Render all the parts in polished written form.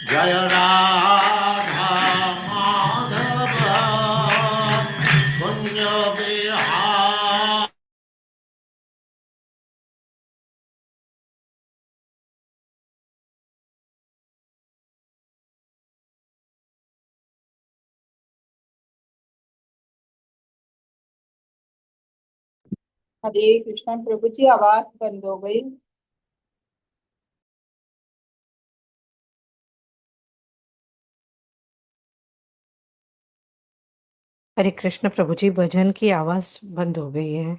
जय राधा माधव कुंज बिहार। हरे कृष्णा। प्रभु जी आवाज बंद हो गई। हरे कृष्ण प्रभु जी, भजन की आवाज बंद हो गई है।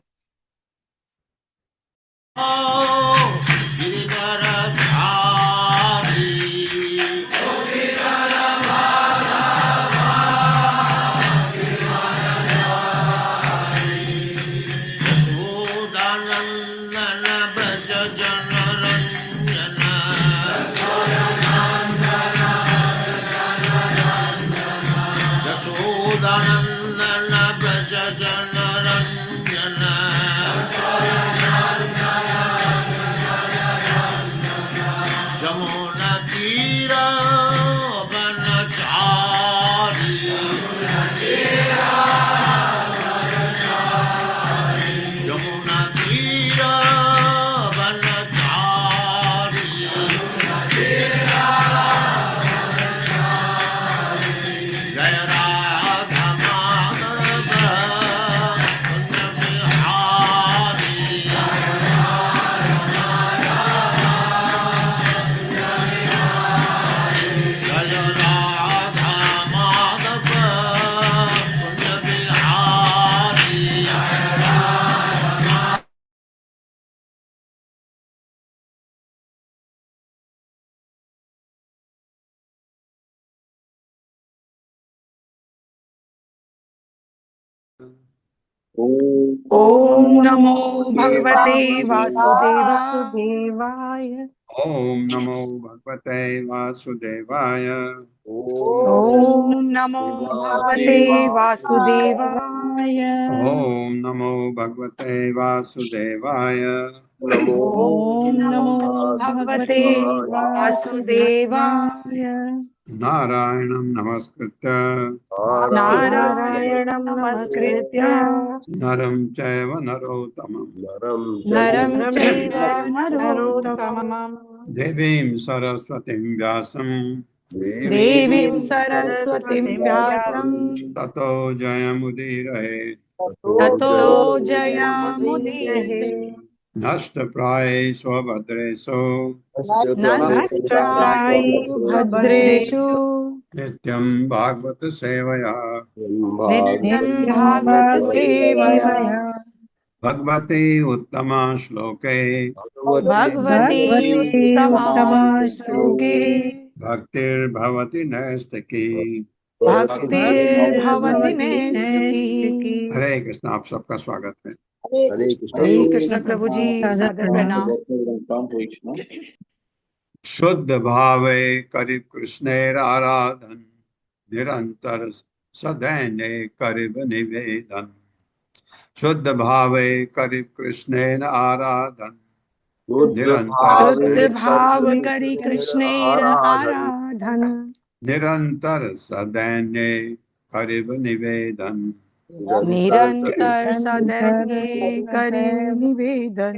जमुना तीरा बनचारी, जमुना तीरा बनचारी। जय राधा माधव कुंज बिहारी। जय राधा माधव कुंज बिहारी। ओम नमो भगवते वासुदेवाय। ओम नमो भगवते वासुदेवाय। ओम नमो भगवते वासुदेवाय। ओम नमो भगवते वासुदेवाय। ओम नमो भगवते वासुदेवाय। नारायणं नमस्कृत्य नारायणं नमस्कृत्य नरं चैव नरोत्तमं नरं चैव नरोत्तमं देवीं देवीं सरस्वतीं व्यासं देवीं सरस्वतीं व्यासं ततो जयमुदीरये। ततो जयामुदीरये। नष्टप्रायेषु भद्रेषु नष्टप्रायेषु भद्रेषु नित्यं भागवत सेवया नित्यं नित्यं भागवत सेवया भगवते उत्तमा श्लोके भगवती भगवती उत्तमा उत्तमा श्लोके भक्तिर्भवति नैष्टिकी। भक्तिर्भवति भक्तिर्भवति नैष्टिकी। नैष्टिकी। हरे कृष्ण। आप सबका स्वागत है। हरे कृष्ण प्रभु जी, सादर सादर प्रणाम। प्रणाम। शुद्ध भावे करि कृष्णेर आराधन निरंतर सदैन्य करिब निवेदन। शुद्ध भावे करि कृष्णेर आराधन निरंतर शुद्ध भाव करि कृष्णेर आराधन निरंतर सदैन्य करिब निवेदन। निरंतर निरंतर सदैन्य करे निवेदन।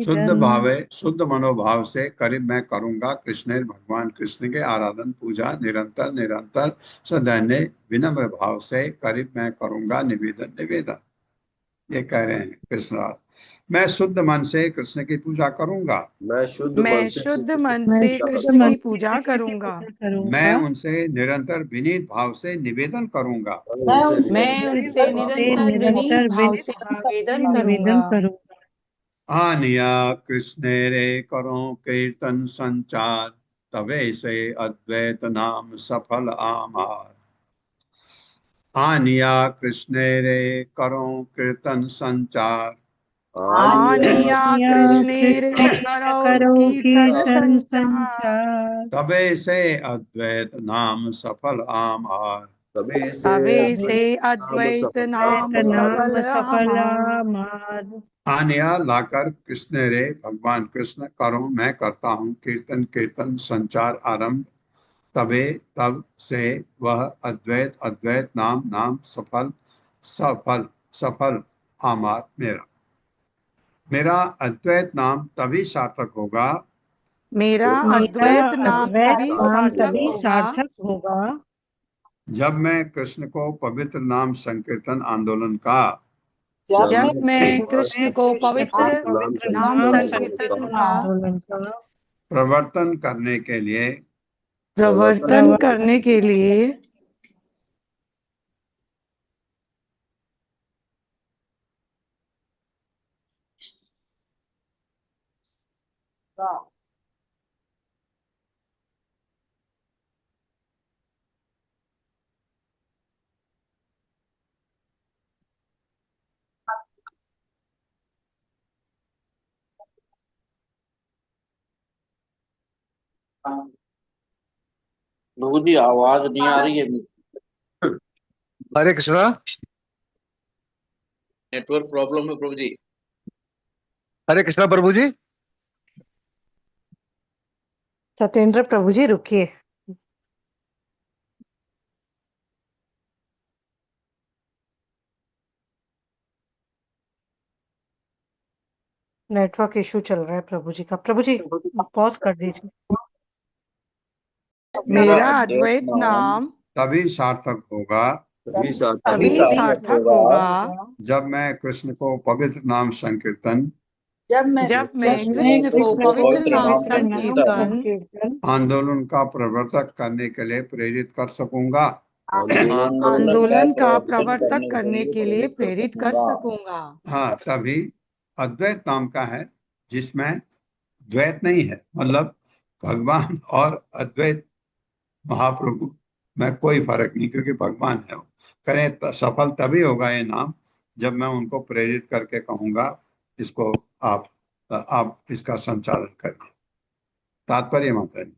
शुद्ध निवेदन। भावे शुद्ध मनोभाव से करीब मैं करूंगा कृष्ण भगवान कृष्ण के आराधन पूजा निरंतर निरंतर सदैन्य विनम्र भाव से करीब मैं करूंगा निवेदन निवेदन। ये कह रहे हैं कृष्णराज। मैं शुद्ध मन से कृष्ण की पूजा करूंगा। मैं शुद्ध मन मैं से शुद्ध कृष्ण मन की से पूजा कृष्ण की करूंगा। पूजा मैं करूंगा। उनसे निरंतर विनीत भाव से निवेदन करूंगा। मैं उनसे से निरंतर विनीत निरंतर भाव विनय से भाव निवेदन से करूंगा। निवेदन करूंगा। आनिया कृष्ण रे करो कीर्तन संचार तवे से अद्वैत नाम सफल आमार। आनिया कृष्ण रे करो कीर्तन संचार आनिया या कृष्णेर कृष्ण करो करो कीर्तन कीर्तन संचार संचार। तबे से अद्वैत नाम सफल आमार। तवे से अद्वैत नाम नाम सफल सफला हमार। मार। आनिया लाकर कृष्ण रे भगवान कृष्ण करो मैं करता हूँ कीर्तन कीर्तन संचार आरंभ तबे तब से वह अद्वैत अद्वैत नाम नाम सफल सफल सफल आमार मेरा। मेरा अद्वैत नाम तभी सार्थक होगा मेरा मेरा अद्वैत नाम अद्वैत तभी नाम सार्थक तभी होगा सार्थक होगा जब मैं कृष्ण को पवित्र नाम संकीर्तन आंदोलन का जब मैं कृष्ण को कृष्ण को पवित्र पवित्र नाम नाम संकीर्तन संकीर्तन का आंदोलन का प्रवर्तन करने के लिए प्रवर्तन करने के लिए प्रभु जी आवाज नहीं आ रही है। हरे कृष्णा। नेटवर्क प्रॉब्लम है प्रभु जी। हरे कृष्णा प्रभु जी। सत्येंद्र प्रभु जी रुकिए। नेटवर्क इशू चल रहा है प्रभु जी का। प्रभु जी पॉज कर दीजिए। मेरा अद्वैत नाम तभी सार्थक होगा तभी सार्थक होगा जब मैं कृष्ण को पवित्र नाम संकीर्तन जब मैं कृष्ण को पवित्र नाम संकीर्तन संकीर्तन आंदोलन का प्रवर्तक करने के लिए प्रेरित कर सकूंगा। आंदोलन का प्रवर्तक करने के लिए प्रेरित कर सकूंगा। हाँ, तभी अद्वैत नाम का है जिसमें द्वैत नहीं है, मतलब भगवान और अद्वैत महाप्रभु में कोई फर्क नहीं, क्योंकि भगवान है वो। करें सफल तभी होगा ये नाम जब मैं उनको प्रेरित करके कहूंगा इसको आप इसका संचालन करिए। तात्पर्य माता जी।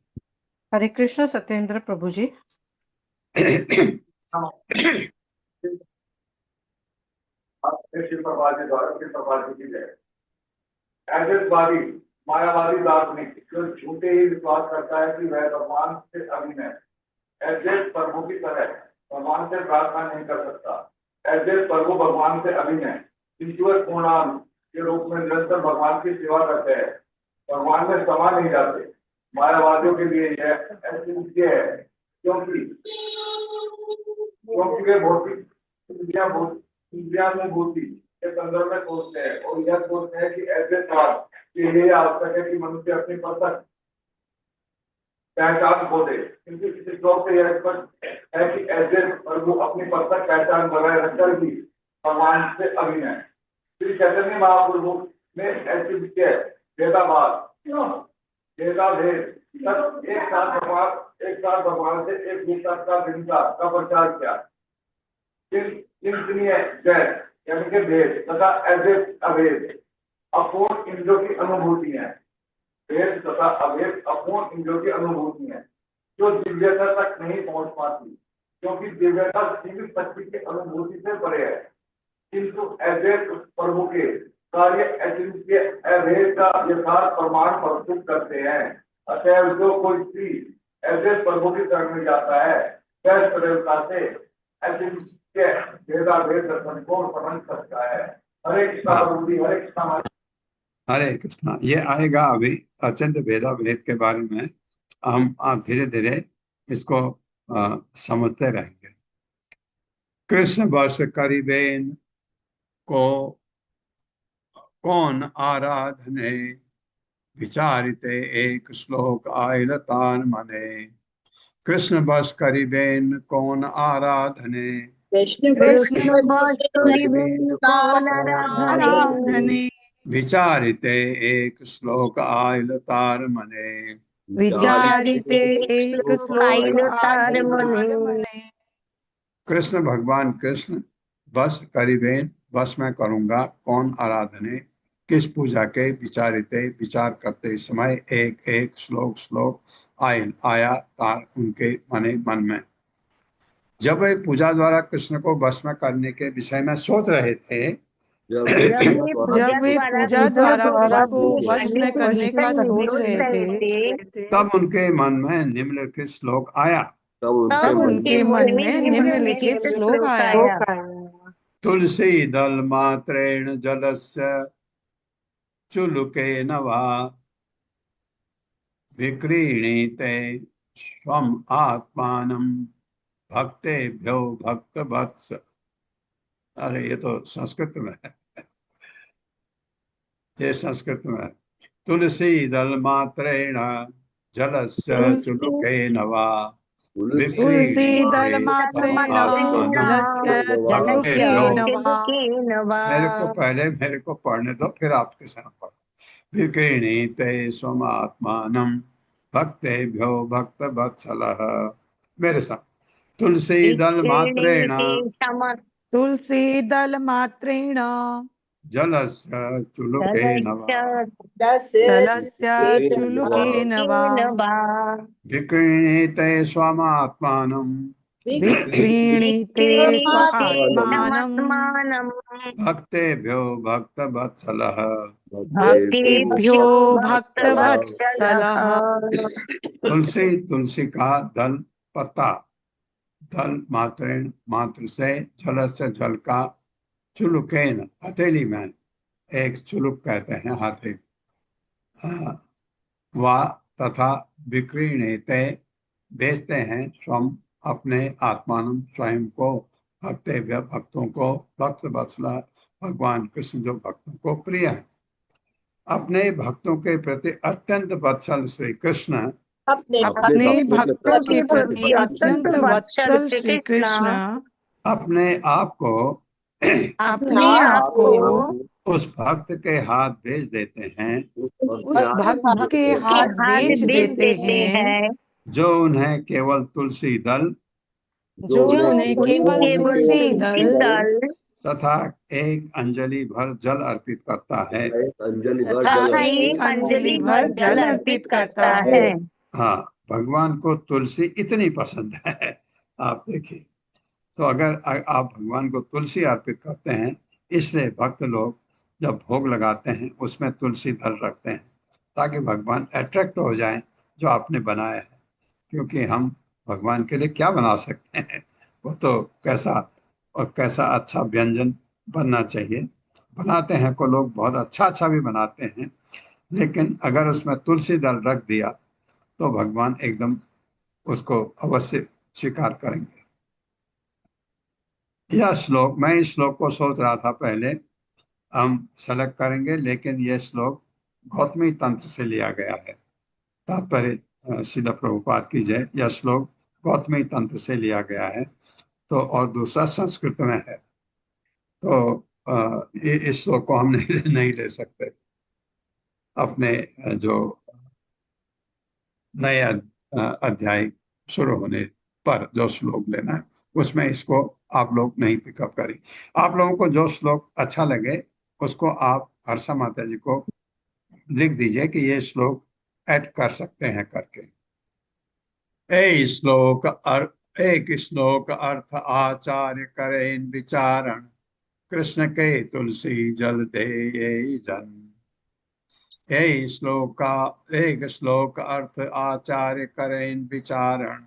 हरे कृष्ण सत्येंद्र प्रभु जी। एजेंटवादी मायावादी दार्शनिक जो झूठे ही विश्वास करता है कि वह भगवान से अभिन्न है। एजेंट प्रभु की तरह भगवान से प्रार्थना नहीं कर सकता। एजेंट प्रभु भगवान से अभिन्न है, ईश्वर पूर्णांग के रूप में निरंतर भगवान की सेवा करते हैं, भगवान में समा नहीं जाते। मायावादियों के लिए यह ऐसे है क्योंकि वे भौतिक इंद्रियानुभूति के संदर्भ में सोचते हैं और यह सोचते हैं कि ऐसे साथ के लिए आवश्यक है कि मनुष्य अपनी पसंद पहचान खो दे। किंतु इस श्लोक से यह स्पष्ट है कि ऐसे प्रभु अपनी पसंद पहचान बनाए रखकर भी भगवान से अभिन्न है। श्री चैतन्य महाप्रभु ने ऐसे विषय भेदाभाव भेदाभेद एक साथ भगवान से एक दूसरा का भिन्नता का प्रचार किया। चिंतनीय जय यानी कि भेद तथा ऐसे अभेद अपूर्ण इंद्रियों की अनुभूति है। भेद तथा अभेद अपूर्ण इंद्रियों की अनुभूति है जो दिव्यता तक नहीं पहुंच पाती, क्योंकि दिव्यता सीमित शक्ति की अनुभूति से परे है। किंतु ऐसे प्रभु के कार्य ऐसे अभेद का यथार्थ प्रमाण प्रस्तुत करते हैं। अतः जो कोई स्त्री ऐसे प्रभु की शरण में जाता है वह सरलता से ऐसे भेदाभेद दर्शन को समझ सकता है। हरे कृष्णा प्रभु जी। हरे कृष्णा। हरे कृष्णा। ये आएगा अभी अचिंत्य भेदा भेद के बारे में हम धीरे धीरे इसको समझते रहेंगे। कृष्ण बस करिबेन को कौन आराधने विचारिते एक श्लोक आयलतान मने। कृष्ण बस करिबेन कौन आराधने कृष्ण आराधने विचारिते एक श्लोक आयलतार मने। विचारिते एक श्लोक आयु मने। कृष्ण भगवान कृष्ण बस करिबेन बस मैं करूंगा कौन आराधने किस पूजा के विचारिते विचार करते समय एक एक श्लोक श्लोक आया तार उनके मन में। जब वे पूजा द्वारा कृष्ण को बस में करने के विषय में सोच रहे थे जब वे जब वे पूजा द्वारा उसको वश में करने का सोच रहे थे, तब उनके मन में निम्नलिखित श्लोक आया। तब उनके मन में निम्नलिखित श्लोक आया। तुलसी दल मात्रेण जलस्य चुलुकेन वा विक्रीणीते स्वम आत्मानं भक्तेभ्यो भक्तवत्स। अरे ये तो संस्कृत में है, ये संस्कृत में है। तुलसी दल मात्रेण जलस्य चुलुकेन वा तुलसी दल मात्रेण जलस्य चुलुकेन वा। मेरे को पढ़ने दो, फिर आपके साथ पढ़ो। विक्रीणीते स्वमात्मानं भक्तेभ्यो भक्तवत्सलः। मेरे साथ। तुलसी दल मात्रेण तुलसी दल मात्रेण जलस्य चुलुकेन वा जलस्य चुलुकेन वा विक्रीणीते स्वमात्मानं विक्रीणीते स्वात्मानं भक्तेभ्यो भक्तवत्सलः। भक्तेभ्यो भक्तवत्सलः। तुलसी का दल पत्ता, दल मात्रेण मात्र से, जल से जल का, चुलुकेन हथेली में, एक चुलुक कहते हैं हाथी, वा तथा विक्रीणीते बेचते हैं, स्वम अपने, आत्मान स्वयं को, भक्तेभ्य भक्तों को, भक्त वत्सला भगवान कृष्ण जो भक्तों को प्रिय है। अपने भक्तों के प्रति अत्यंत वत्सल श्री कृष्ण अपने अपने भक्तों के प्रति अत्यंत वत्सल श्री कृष्ण अपने आप को उस भक्त के हाथ भेज देते हैं, उस भक्त के हाथ भेज देते हैं जो उन्हें केवल तुलसी दल जो उन्हें केवल तुलसी दल तथा एक अंजलि भर जल अर्पित करता है। तथा एक अंजलि भर जल अर्पित करता है। हाँ, भगवान को तुलसी इतनी पसंद है, आप देखिए। तो अगर आप भगवान को तुलसी अर्पित करते हैं, इसलिए भक्त लोग जब भोग लगाते हैं उसमें तुलसी दल रखते हैं, ताकि भगवान अट्रैक्ट हो जाएं जो आपने बनाया है। क्योंकि हम भगवान के लिए क्या बना सकते हैं, वो तो कैसा अच्छा व्यंजन बनना चाहिए। बनाते हैं को लोग बहुत अच्छा भी बनाते हैं, लेकिन अगर उसमें तुलसी दल रख दिया तो भगवान एकदम उसको अवश्य स्वीकार करेंगे। यह श्लोक, मैं इस श्लोक को सोच रहा था पहले हम सेलेक्ट करेंगे, लेकिन यह श्लोक गौतमी तंत्र से लिया गया है। तात्पर्य श्रील प्रभुपाद की जय। यह श्लोक गौतमी तंत्र से लिया गया है, तो और दूसरा संस्कृत में है, तो इस श्लोक को हम नहीं ले सकते। अपने जो नए अध्याय शुरू होने पर जो श्लोक लेना है उसमें इसको आप लोग नहीं पिकअप करें। आप लोगों को जो श्लोक अच्छा लगे उसको आप हर्षा माता जी को लिख दीजिए कि ये श्लोक ऐड कर सकते हैं करके। एक श्लोक अर्थ आचार्य करें विचारण, कृष्ण के तुलसी जल दे जन। एक श्लोक अर्थ आचार्य करें विचारण,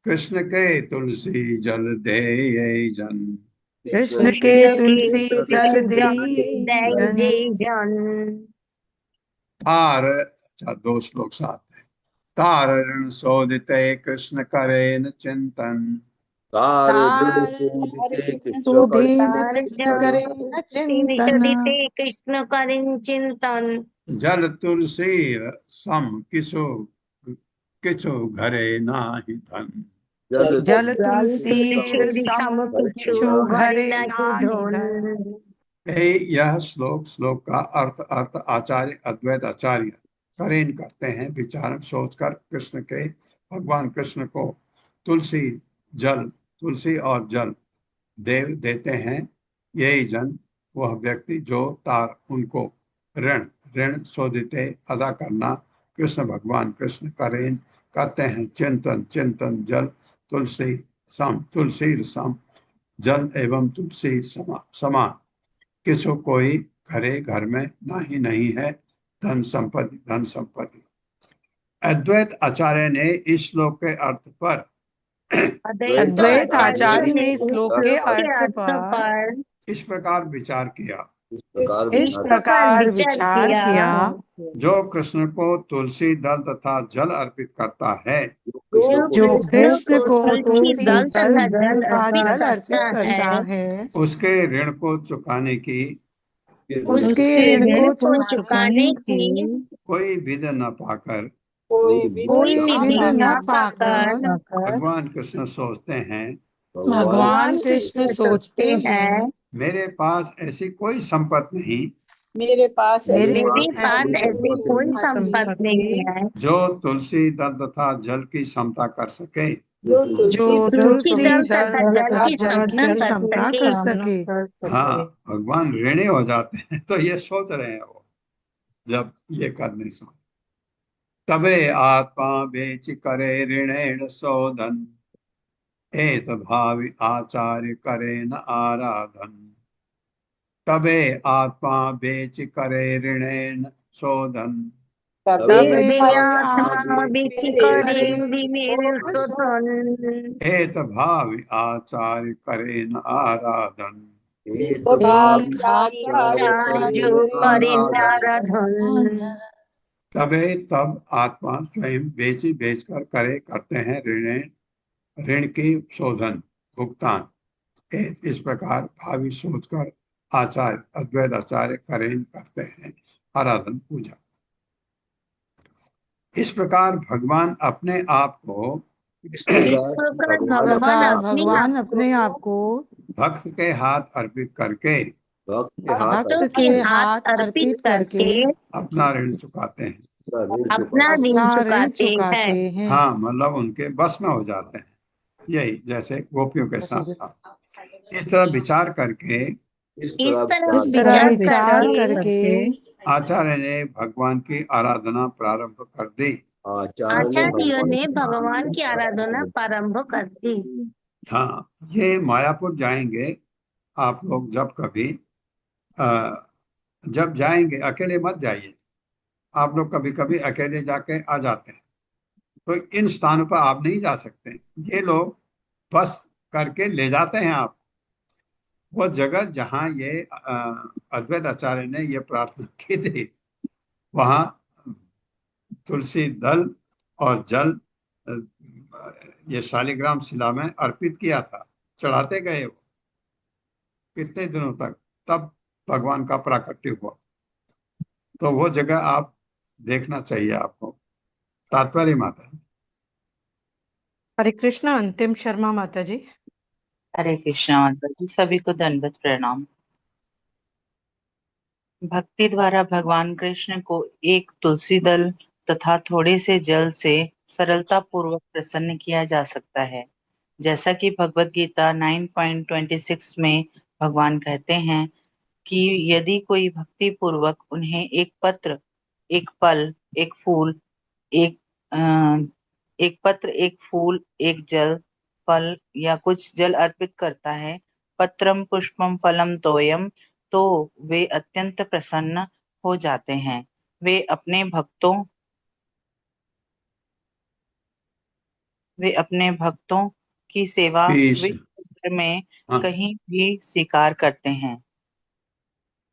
कृष्ण के तुलसी जल दे जन। कृष्ण के तुलसी जल दे जन। तार, दो श्लोक साथ है। तार ऋण शोधिते कृष्ण करेन चिंतन, कृष्ण करें चिंतन। जल तुलसी सम किछु घरे नाही धन। जल तुलसी सम किछु घरे नाही धन। यह श्लोक का अर्थ आचार्य अद्वैत आचार्य करेन करते हैं विचार सोचकर कृष्ण के, भगवान कृष्ण को तुलसी और जल देते हैं। यही जन वह व्यक्ति जो तार उनको ऋण शोधिते अदा करना, कृष्ण भगवान कृष्ण करेन करते हैं चिंतन जल तुलसी तुलसी रसम जल एवं तुलसी समा किसु कोई घरे घर में नाही नहीं है धन संपत्ति। अद्वैत आचार्य ने इस श्लोक के अर्थ पर अद्वैत आचार्य ने इस श्लोक के अर्थ पर पर इस प्रकार विचार किया, इस प्रकार विचार किया, जो कृष्ण को तुलसी दल तथा जल अर्पित करता है, जो कृष्ण को तुलसी दल दल तथा जल तथा अर्पित जल अर्पित करता करता है, है, उसके ऋण को चुकाने की उसके ऋण को चुकाने की कोई विध न पाकर कोई विधि कोई न विधि न पाकर पाकर भगवान कृष्ण सोचते हैं, भगवान कृष्ण सोचते हैं, मेरे पास ऐसी कोई संपत्ति नहीं मेरे पास मेरे ऐसी मेरे पास पास ऐसी कोई संपत्ति संपत्ति नहीं है जो तुलसी दल तथा जल की समता कर सके। जो जो तुलसी तुलसी दल दल तथा जल तथा की जल की समता क्षमता कर कर सके। सके। हाँ, भगवान ऋणी हो जाते हैं तो ये सोच रहे हैं वो, जब ये कर नहीं समझ तबे आत्मा बेच करे ऋणेण शोधन एत भावी आचार्य करे न आराधन। तबे आत्मा बेच करे ऋणेन शोधन तबे तबे आत्मा बिच करे को शोधन एत भावी आचार्य करे न आराधन। भाव जो करे नाराधन। तब आत्मा स्वयं बेचकर करते हैं ऋण की शोधन भुगतान। इस प्रकार भावी सोचकर आचार्य अद्वैत आचार्य करें करते हैं आराधन पूजा। इस प्रकार भगवान अपने आप को भगवान अपने आप को भक्त के हाथ अर्पित करके भक्त के हाथ अर्पित करके अपना ऋण चुकाते हैं। अपना ऋण अपना ऋण चुकाते चुकाते हैं। हैं। हाँ, मतलब उनके बस में हो जाते हैं, यही जैसे गोपियों के साथ था। इस तरह विचार करके इस तरह इस तरह विचार करके करके आचार्य ने भगवान की आराधना प्रारंभ कर दी। आचार्यों ने भगवान की आराधना प्रारंभ कर दी। हाँ, ये मायापुर जाएंगे आप लोग जब कभी जब जाएंगे, अकेले मत जाइए, आप लोग कभी कभी अकेले जाके आ जाते हैं, तो इन स्थानों पर आप नहीं जा सकते, ये लोग बस करके ले जाते हैं आप। वो जगह जहाँ ये अद्वैत आचार्य ने ये प्रार्थना की थी, वहाँ तुलसी दल और जल ये शालिग्राम शिला में अर्पित किया था, चढ़ाते गए वो कितने दिनों तक, तब भगवान का प्राकट्य हुआ। तो वो जगह आप देखना चाहिए आपको। तात्पर्य माता। हरे कृष्णा। अंतिम शर्मा माता जी। हरे कृष्णा माता जी, सभी को दंडवत प्रणाम। भक्ति द्वारा भगवान कृष्ण को एक तुलसी दल तथा थोड़े से जल से सरलता पूर्वक प्रसन्न किया जा सकता है। जैसा कि भगवत गीता 9.26 में भगवान कहते हैं कि यदि कोई भक्ति पूर्वक उन्हें एक पत्र, एक फल, एक फूल, एक जल, फल या कुछ जल अर्पित करता है, पत्रम पुष्पम फलम तोयम, तो वे अत्यंत प्रसन्न हो जाते हैं। वे अपने भक्तों की सेवा विश्व में कहीं भी स्वीकार करते हैं।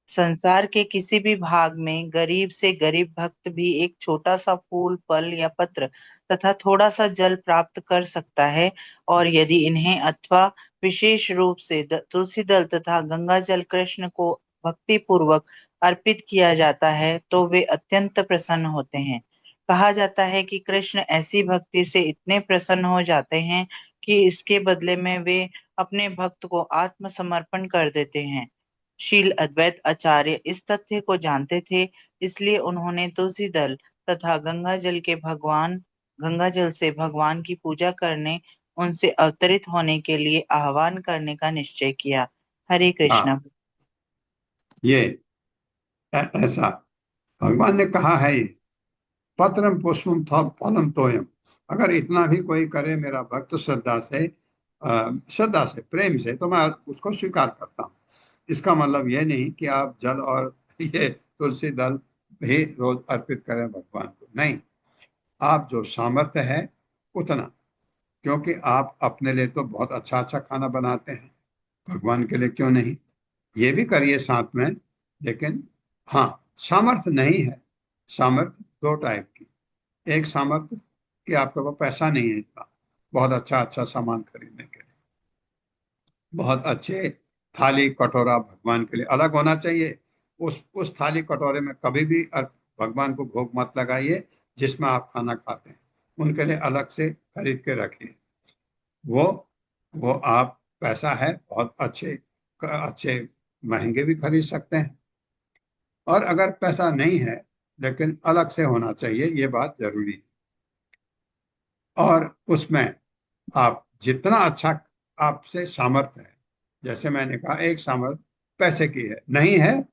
संसार के किसी भी भाग में गरीब से गरीब भक्त भी एक छोटा सा फूल, फल या पत्र तथा थोड़ा सा जल प्राप्त कर सकता है, और यदि इन्हें अथवा विशेष रूप से तुलसी दल तथा गंगा जल कृष्ण को भक्ति पूर्वक अर्पित किया जाता है तो वे अत्यंत प्रसन्न होते हैं। कहा जाता है कि कृष्ण ऐसी भक्ति से इतने प्रसन्न हो जाते हैं कि इसके बदले में वे अपने भक्त को आत्मसमर्पण कर देते हैं। शील अद्वैत आचार्य इस तथ्य को जानते थे, इसलिए उन्होंने तुलसी दल तथा गंगा जल से भगवान की पूजा करने, उनसे अवतरित होने के लिए आह्वान करने का निश्चय किया। हरे कृष्णा। ये ऐसा भगवान ने कहा है, ये पत्रम पुष्पम फलम तोयम। अगर इतना भी कोई करे मेरा भक्त श्रद्धा से प्रेम से, तो मैं उसको स्वीकार करता हूँ। इसका मतलब यह नहीं कि आप जल और ये तुलसी दल भी रोज अर्पित करें भगवान को, नहीं। आप जो सामर्थ्य है उतना, क्योंकि आप अपने लिए तो बहुत अच्छा अच्छा खाना बनाते हैं, भगवान के लिए क्यों नहीं, ये भी करिए साथ में। लेकिन हाँ, सामर्थ्य नहीं है। सामर्थ्य दो टाइप की। एक सामर्थ्य कि आपके पास पैसा नहीं है इतना बहुत अच्छा अच्छा सामान खरीदने के लिए, बहुत अच्छे थाली कटोरा भगवान के लिए अलग होना चाहिए। उस थाली कटोरे में कभी भी भगवान को भोग मत लगाइए जिसमें आप खाना खाते हैं, उनके लिए अलग से खरीद के रखिए। वो वो आप पैसा है बहुत अच्छे अच्छे महंगे भी खरीद सकते हैं। और अगर पैसा नहीं है लेकिन अलग से होना चाहिए, ये बात जरूरी है। और उसमें आप जितना अच्छा आपसे सामर्थ्य है, जैसे मैंने कहा एक सामर्थ्य पैसे की है, नहीं है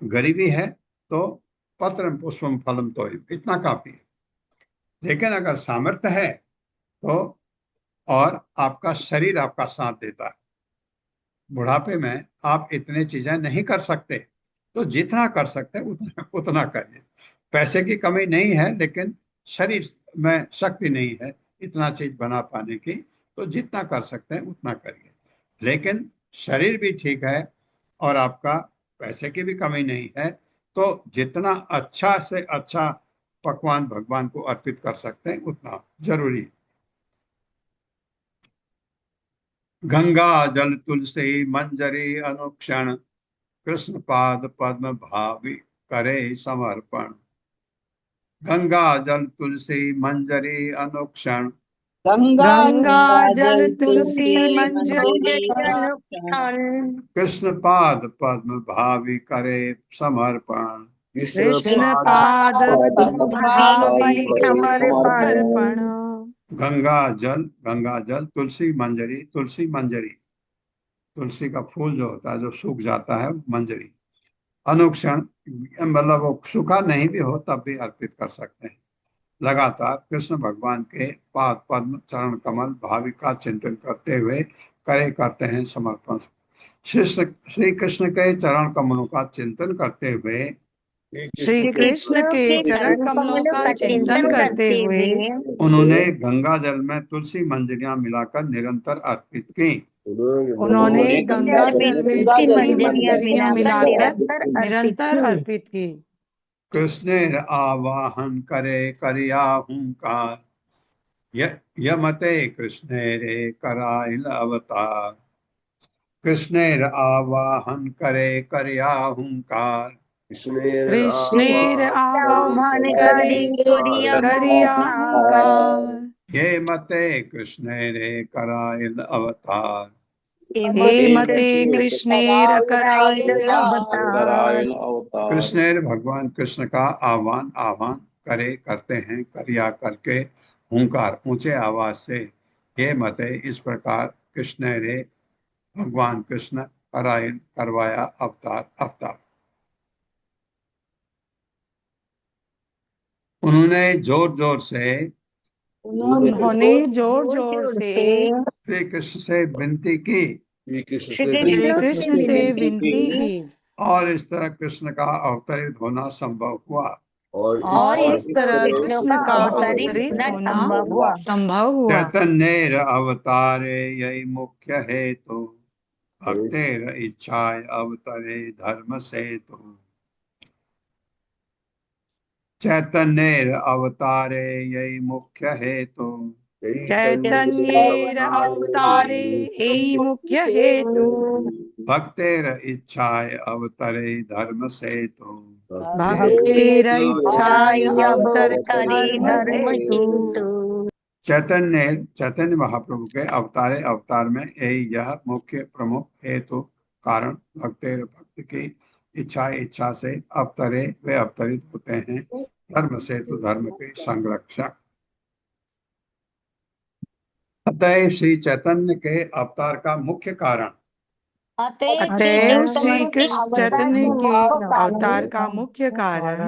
गरीबी है, तो पत्रम पुष्पम फलम तो इतना काफी है। लेकिन अगर सामर्थ्य है तो, और आपका शरीर आपका साथ देता है, बुढ़ापे में आप इतने चीजें नहीं कर सकते, तो जितना कर सकते उतना उतना करिए। पैसे की कमी नहीं है लेकिन शरीर में शक्ति नहीं है इतना चीज बना पाने की, तो जितना कर सकते हैं उतना करिए। लेकिन शरीर भी ठीक है और आपका पैसे की भी कमी नहीं है, तो जितना अच्छा से अच्छा पकवान भगवान को अर्पित कर सकते हैं उतना जरूरी है। गंगा जल तुलसी मंजरी अनुक्षण, कृष्ण पाद पद्म भावी करे समर्पण। गंगा जल तुलसी मंजरी अनुक्षण, गंगा गंगा जल जल तुलसी तुलसी मंजरी अनुक्षण कृष्ण पाद पद्म भावी करे समर्पण। कृष्ण पाद पद्म भावी समर्पण। समर्पण। गंगा जल तुलसी मंजरी, तुलसी मंजरी, तुलसी का फूल जो होता है जो सूख जाता है मंजरी, अनुक्षण मतलब वो सूखा नहीं भी हो तब भी अर्पित कर सकते हैं। लगातार कृष्ण भगवान के पाद पद्म चरण कमल भावी का चिंतन करते हुए करते हैं समर्पण। श्री कृष्ण के चरण कमलों का चिंतन करते हुए, श्री कृष्ण के चरण कमलों का चिंतन करते हुए उन्होंने गंगा जल में तुलसी मंजरियां मिलाकर निरंतर अर्पित की। उन्होंने गंगा जल में तुलसी मंजरियां मिलाकर निरंतर की। अर्पित की। कृष्णेर आवाहन करे करिया हुंकार, यमते कृष्णेरे कराइल अवतार। कृष्णेर आवाहन करे करिया हुंकार, कृष्णेर आवाहन करे करिया करिया हुंकार। ये मते कृष्णेरे कराइल अवतार। हे मते कृष्णेर कराइल अवतार। करायल अवतार। कृष्णेर भगवान कृष्ण का आह्वान करते हैं करिया करके हुंकार ऊंचे आवाज से। हे मते इस प्रकार कृष्णेरे भगवान कृष्ण कराइल करवाया अवतार। उन्होंने जोर जोर से श्री कृष्ण से विनती की, श्री कृष्ण से विनती की, और इस तरह कृष्ण का अवतरित होना संभव हुआ। और इस तरह कृष्ण का अवतरित होना संभव हुआ। चैतन्य अवतारे यही मुख्य हेतु, भक्तेर इच्छाय अवतरे धर्म सेतु। चैतन्य अवतारे यही मुख्य हेतु, चैतन्येर अवतारे यही मुख्य हेतु, भक्तेर इच्छाय अवतरे धर्म सेतु। भक्तेर इच्छाय अवतरे धर्म हेतु। चैतन्य महाप्रभु के अवतार में यह मुख्य प्रमुख हेतु कारण भक्त की इच्छा से वे अवतरित होते हैं धर्म सेतु, धर्म के संरक्षक। अतः श्री चैतन्य के अवतार का मुख्य कारण अतएव श्री कृष्ण चैतन्य के अवतार का मुख्य कारण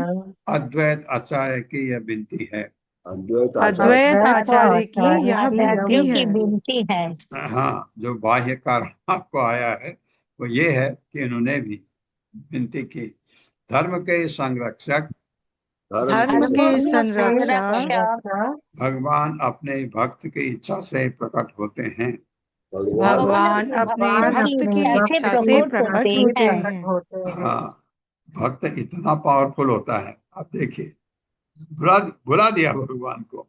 अद्वैत आचार्य की यह विनती है। अद्वैत आचार्य की यह विनती है। हाँ, जो बाह्य कारण आपको आया है वो ये है कि इन्होंने भी विनती की। धर्म के संरक्षक भगवान अपने भक्त की इच्छा से प्रकट होते हैं। भगवान अपने भक्त की इच्छा से प्रकट होते हैं। हाँ, भक्त इतना पावरफुल होता है। आप देखिए, बुला दिया भगवान को।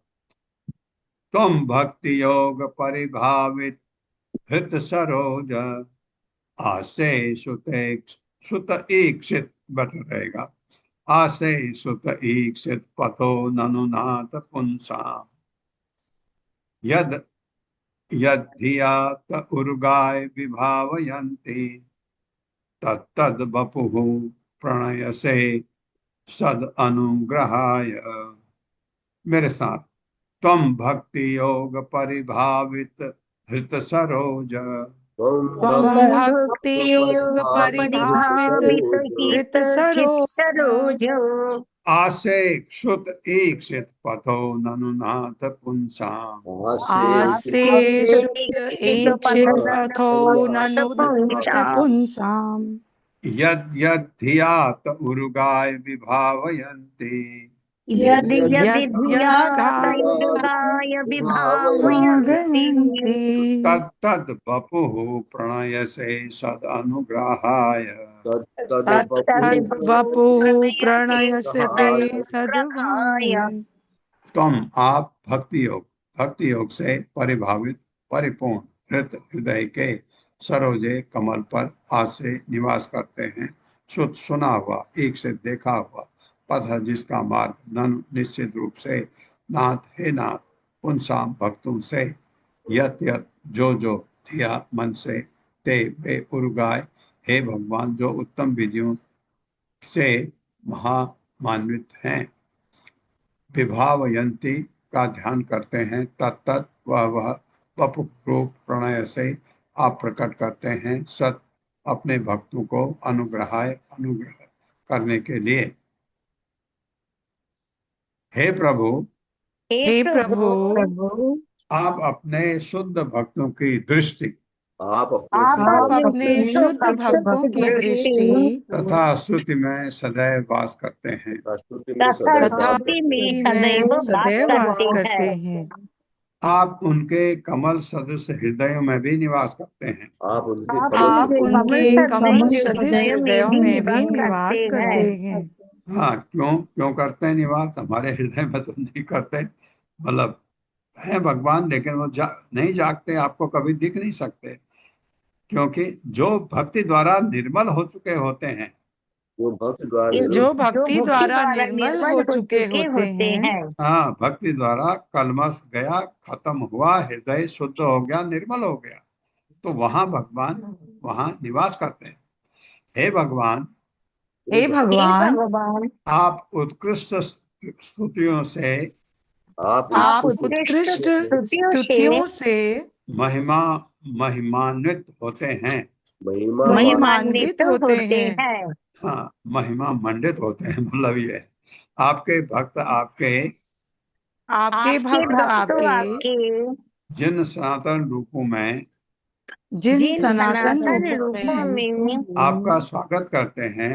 तुम भक्ति योग परिभावित हृत सरोज आसे सुत ईक्षित बट रहेगा। आसे सुत ईक्षित पथो ननुनाथ पुंसा यद यद्धियात उर्गाय विभावयन्ति तत्तद बपुः प्रणयसे सद अनुग्रहाय। मेरे साथ, त्वं भक्ति योग परिभावित हृत सरोज भक्ति योग परिभावित हृत सरोज आसे क्षुत ईक्षित पथो ननुनाथ पुंसाम। आसे ईक्षित पथो ननुनाथ पुंसाम। यद यद धियात उर्गाय विभावयन्ति तत्तद बपुः प्रणयसे सद अनुग्रहाय। तुम आप भक्ति योग से परिभावित परिपूर्ण हृदय के सरोजे कमल पर आज से निवास करते हैं। सुना हुआ, एक से देखा हुआ पथ जिसका मार्ग ननु निश्चित रूप से नाथ हे नाथ पुंसाम भक्तों से यत यत जो धिया मन से ते वे उर्गाय हे भगवान जो उत्तम विधियों से महामान्वित हैं। विभावयंती का ध्यान करते हैं। तत्त वह रूप प्रणय से आप प्रकट करते हैं। सत अपने भक्तों को अनुग्रह करने के लिए। हे प्रभु आप अपने शुद्ध भक्तों की दृष्टि तथा स्तुति में सदैव वास करते हैं। आप उनके कमल सदृश हृदयों में भी निवास करते हैं। आप उनके कमल सदृश हृदयों में भी निवास करते हैं। हाँ, क्यों करते हैं निवास? हमारे हृदय में तो नहीं करते, मतलब है भगवान, लेकिन वो नहीं जागते, आपको कभी दिख नहीं सकते, क्योंकि जो भक्ति द्वारा निर्मल हो चुके होते हैं, जो भक्ति द्वारा निर्मल हो चुके होते हैं। हाँ, भक्ति द्वारा कलमश गया, खत्म हुआ, हृदय शुद्ध हो गया, निर्मल हो गया, तो वहां भगवान वहां निवास करते हैं। हे भगवान आप उत्कृष्ट स्तुतियों से महिमान्वित होते हैं। महिमान्वित होते हैं। हाँ, महिमा मंडित होते हैं, मतलब ये आपके भक्त आपके जिन सनातन रूपों में आपका स्वागत करते हैं,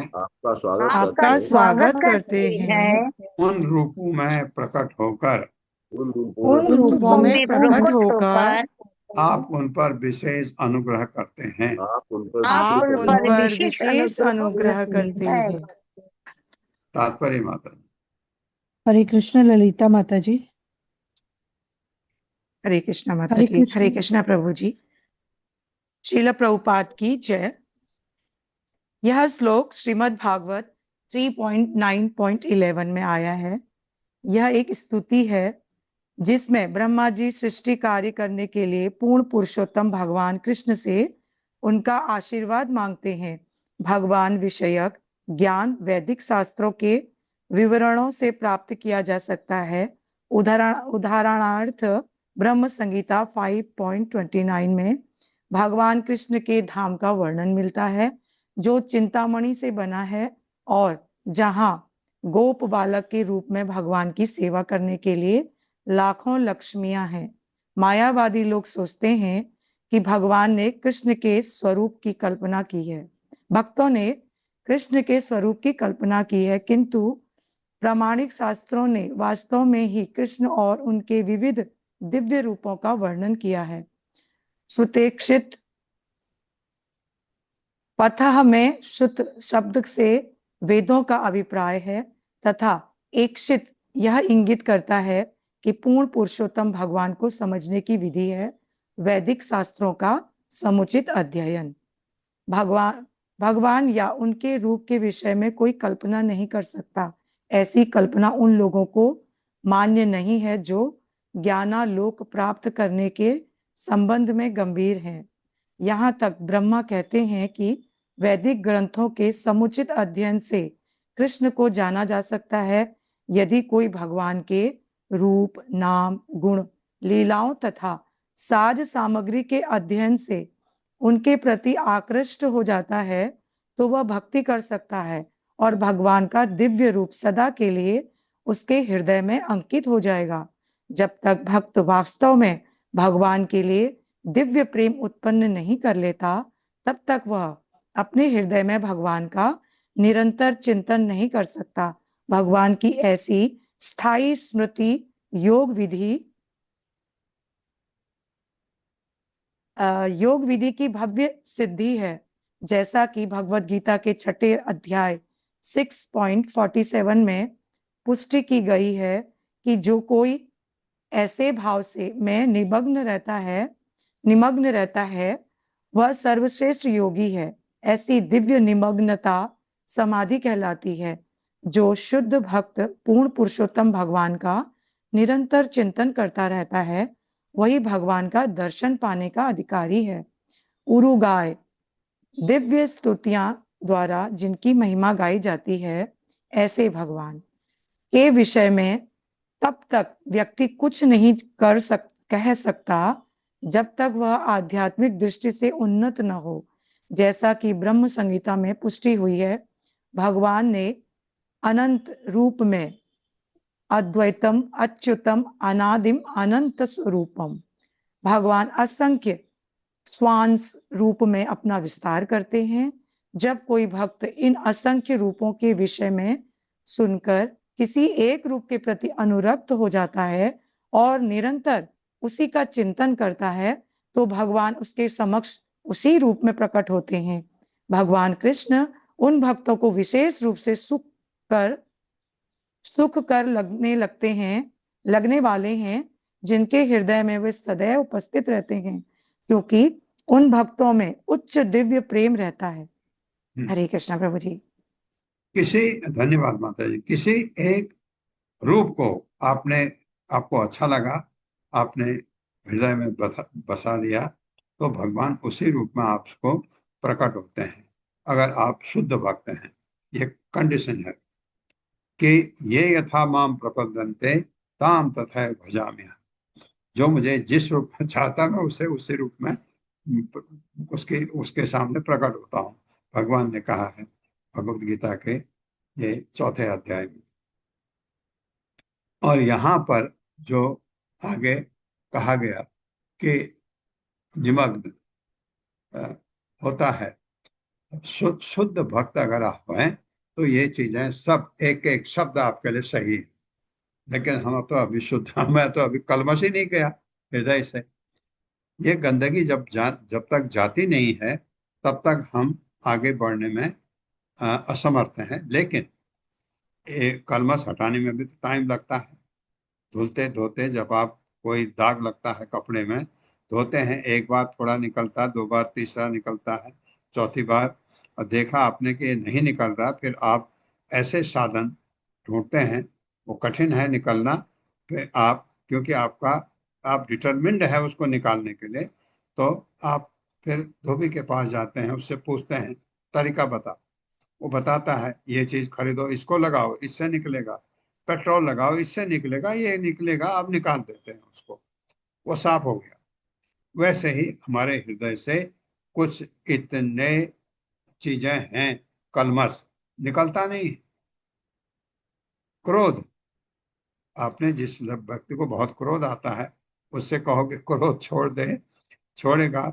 उन रूपों में प्रकट होकर आप उन पर विशेष अनुग्रह करते हैं। तात्पर्य माता जी। हरे कृष्ण ललिता माता जी। हरे कृष्ण माता जी। हरे कृष्ण प्रभु जी। श्रील प्रभुपाद की जय। यह श्लोक श्रीमद् भागवत 3.9.11 में आया है। यह एक स्तुति है जिसमें ब्रह्मा जी सृष्टि कार्य करने के लिए पूर्ण पुरुषोत्तम भगवान कृष्ण से उनका आशीर्वाद मांगते हैं। भगवान विषयक ज्ञान वैदिक शास्त्रों के विवरणों से प्राप्त किया जा सकता है। उदाहरणार्थ ब्रह्म संहिता 5.29 में भगवान कृष्ण के धाम का वर्णन मिलता है जो चिंतामणि से बना है और जहां गोप बालक के रूप में भगवान की सेवा करने के लिए लाखों लक्ष्मियां हैं। मायावादी लोग सोचते हैं कि भगवान ने कृष्ण के स्वरूप की कल्पना की है, भक्तों ने कृष्ण के स्वरूप की कल्पना की है, किंतु प्रामाणिक शास्त्रों ने वास्तव में ही कृष्ण और उनके विविध दिव्य रूपों का वर्णन किया है। सुतेक्षित पथः में शुत शब्द से वेदों का अभिप्राय है तथा एकशित यह इंगित करता है कि पूर्ण पुरुषोत्तम भगवान को समझने की विधि है वैदिक शास्त्रों का समुचित अध्ययन। भगवान या उनके रूप के विषय में कोई कल्पना नहीं कर सकता। ऐसी कल्पना उन लोगों को मान्य नहीं है जो ज्ञानालोक प्राप्त करने के संबंध में गंभीर हैं। यहाँ तक ब्रह्मा कहते हैं कि वैदिक ग्रंथों के समुचित अध्ययन से कृष्ण को जाना जा सकता है। यदि कोई भगवान के रूप, नाम, गुण, लीलाओं तथा साज सामग्री के अध्ययन से उनके प्रति आकृष्ट हो जाता है तो वह भक्ति कर सकता है और भगवान का दिव्य रूप सदा के लिए उसके हृदय में अंकित हो जाएगा। जब तक भक्त वास्तव में भगवान के लिए दिव्य प्रेम उत्पन्न नहीं कर लेता तब तक वह अपने हृदय में भगवान का निरंतर चिंतन नहीं कर सकता। भगवान की ऐसी स्थायी स्मृति योग विधि की भव्य सिद्धि है। जैसा कि भगवत गीता के 6 अध्याय 6.47 में पुष्टि की गई है कि जो कोई ऐसे भाव से मैं निमग्न रहता है वह सर्वश्रेष्ठ योगी है। ऐसी दिव्य निमग्नता समाधि कहलाती है। जो शुद्ध भक्त पूर्ण पुरुषोत्तम भगवान का निरंतर चिंतन करता रहता है वही भगवान का दर्शन पाने का अधिकारी है। उरुगाय दिव्य स्तुतियां द्वारा जिनकी महिमा गाई जाती है, ऐसे भगवान के विषय में तब तक व्यक्ति कुछ नहीं कह सकता जब तक वह आध्यात्मिक दृष्टि से उन्नत न हो। जैसा कि ब्रह्म संहिता में पुष्टि हुई है, भगवान ने अनंत रूप में अद्वैतम अच्युतम अनादिम अनंत स्वरूपम, भगवान असंख्य स्वांश रूप में अपना विस्तार करते हैं। जब कोई भक्त इन असंख्य रूपों के विषय में सुनकर किसी एक रूप के प्रति अनुरक्त हो जाता है और निरंतर उसी का चिंतन करता है तो भगवान उसके समक्ष उसी रूप में प्रकट होते हैं। भगवान कृष्ण उन भक्तों को विशेष रूप से सुख कर लगने वाले हैं जिनके हृदय में वे सदैव उपस्थित रहते हैं, क्योंकि उन भक्तों में उच्च दिव्य प्रेम रहता है। हरे कृष्णा प्रभु जी। धन्यवाद माता जी। किसी एक रूप को आपको अच्छा लगा, आपने हृदय में बसा लिया तो भगवान उसी रूप में आपको प्रकट होते हैं। अगर आप शुद्ध भक्त हैं, ये कंडीशन है कि ये यथा माम प्रपद्यन्ते ताम तथा भजामि। जो मुझे जिस रूप में चाहता मैं उसे उसी रूप में उसके सामने प्रकट होता हूँ। भगवान ने कहा है भगवत गीता के ये 4 अध्याय में। और यहाँ पर जो आगे कहा गया कि निमग्न होता है, शुद्ध भक्त अगर आप हैं तो ये चीजें सब एक एक शब्द आपके लिए सही है। लेकिन हम तो अभी शुद्ध, मैं तो अभी कलमश ही नहीं गया हृदय से। ये गंदगी जब तक जाती नहीं है तब तक हम आगे बढ़ने में असमर्थ हैं। लेकिन कलमश हटाने में भी तो टाइम लगता है। धुलते धोते जब आप कोई दाग लगता है कपड़े में, धोते हैं, एक बार थोड़ा निकलता है, 2 बार तीसरा निकलता है, चौथी बार देखा आपने कि नहीं निकल रहा, फिर आप ऐसे साधन ढूंढते हैं, वो कठिन है निकलना। फिर आप क्योंकि आप डिटरमिन्ड है उसको निकालने के लिए, तो आप फिर धोबी के पास जाते हैं, उससे पूछते हैं तरीका बता। वो बताता है ये चीज खरीदो, इसको लगाओ, इससे निकलेगा, पेट्रोल लगाओ, इससे निकलेगा, ये निकलेगा। आप निकाल देते हैं उसको, वो साफ हो गया। वैसे ही हमारे हृदय से कुछ इतने चीजें हैं, कलमश निकलता नहीं। क्रोध, आपने जिस व्यक्ति को बहुत क्रोध आता है उससे कहोगे क्रोध छोड़ दे, छोड़ेगा,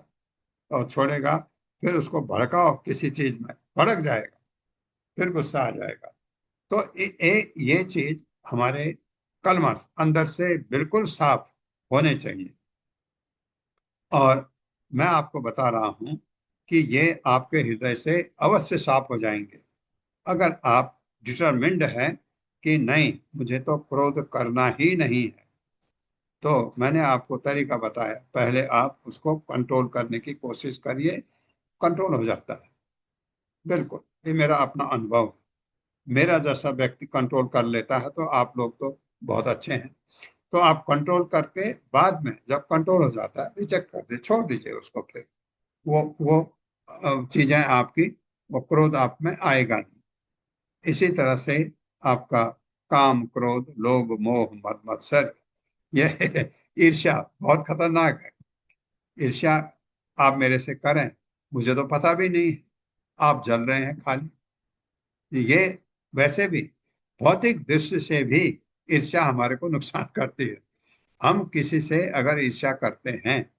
और छोड़ेगा, फिर उसको भड़काओ किसी चीज में, भड़क जाएगा, फिर गुस्सा आ जाएगा। तो ये चीज हमारे कलमश अंदर से बिल्कुल साफ होने चाहिए। और मैं आपको बता रहा हूं कि ये आपके हृदय से अवश्य साफ हो जाएंगे अगर आप डिटरमिन्ड है कि नहीं, मुझे तो क्रोध करना ही नहीं है। तो मैंने आपको तरीका बताया, पहले आप उसको कंट्रोल करने की कोशिश करिए, कंट्रोल हो जाता है। बिल्कुल, ये मेरा अपना अनुभव है। मेरा जैसा व्यक्ति कंट्रोल कर लेता है तो आप लोग तो बहुत अच्छे हैं। तो आप कंट्रोल करके बाद में जब कंट्रोल हो जाता है रिजेक्ट कर दीजिए, छोड़ दीजिए उसको। फिर वो चीजें आपकी, वो क्रोध आप में आएगा नहीं। इसी तरह से आपका काम, क्रोध, लोभ, मोह, मद मत्सर, यह ईर्ष्या बहुत खतरनाक है। ईर्ष्या आप मेरे से करें, मुझे तो पता भी नहीं है, आप जल रहे हैं खाली। ये वैसे भी भौतिक दृष्टि से भी ईर्ष्या हमारे को नुकसान करती है। हम किसी से अगर ईर्ष्या करते हैं,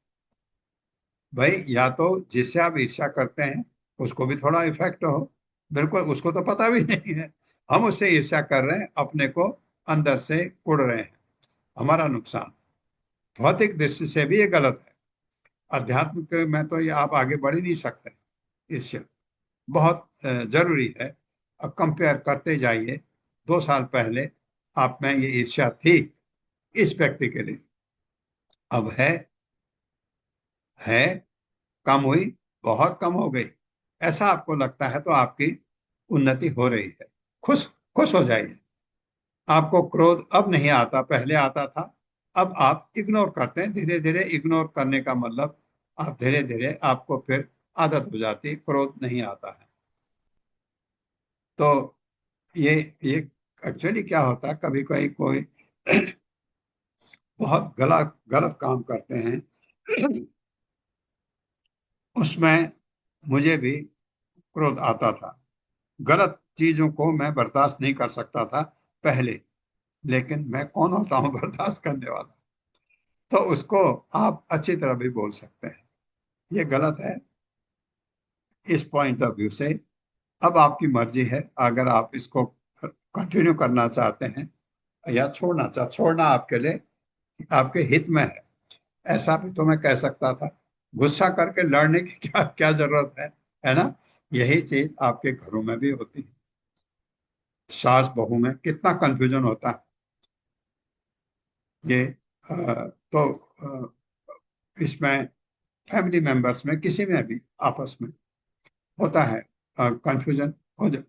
भाई या तो जिससे आप ईर्ष्या करते हैं उसको भी थोड़ा इफेक्ट हो, बिल्कुल उसको तो पता भी नहीं है, हम उससे ईर्ष्या कर रहे हैं, अपने को अंदर से कुड़ रहे हैं, हमारा नुकसान। भौतिक दृष्टि से भी ये गलत है। आध्यात्मिक में तो ये आप आगे बढ़ ही नहीं सकते। ईर्ष्या बहुत जरूरी है। अब कंपेयर करते जाइए, 2 साल पहले आप में ये ईर्ष्या थी इस व्यक्ति के लिए, अब है, कम हुई, बहुत कम हो गई, ऐसा आपको लगता है तो आपकी उन्नति हो रही है। खुश खुश हो जाइए। आपको क्रोध अब नहीं आता, पहले आता था, अब आप इग्नोर करते हैं। धीरे धीरे इग्नोर करने का मतलब आप धीरे धीरे आपको फिर आदत हो जाती है, क्रोध नहीं आता है। तो ये एक्चुअली क्या होता है, कभी कभी कोई बहुत गलत गलत काम करते हैं, उसमें मुझे भी क्रोध आता था। गलत चीजों को मैं बर्दाश्त नहीं कर सकता था पहले, लेकिन मैं कौन होता हूं बर्दाश्त करने वाला। तो उसको आप अच्छी तरह भी बोल सकते हैं, ये गलत है इस पॉइंट ऑफ व्यू से। अब आपकी मर्जी है, अगर आप इसको कंटिन्यू करना चाहते हैं या छोड़ना आपके लिए, आपके हित में है। ऐसा भी तो मैं कह सकता था, गुस्सा करके लड़ने की क्या क्या जरूरत है ना। यही चीज आपके घरों में भी होती है। सास बहू में कितना कंफ्यूजन होता है। ये तो इसमें फैमिली मेंबर्स में किसी में भी आपस में होता है, कंफ्यूजन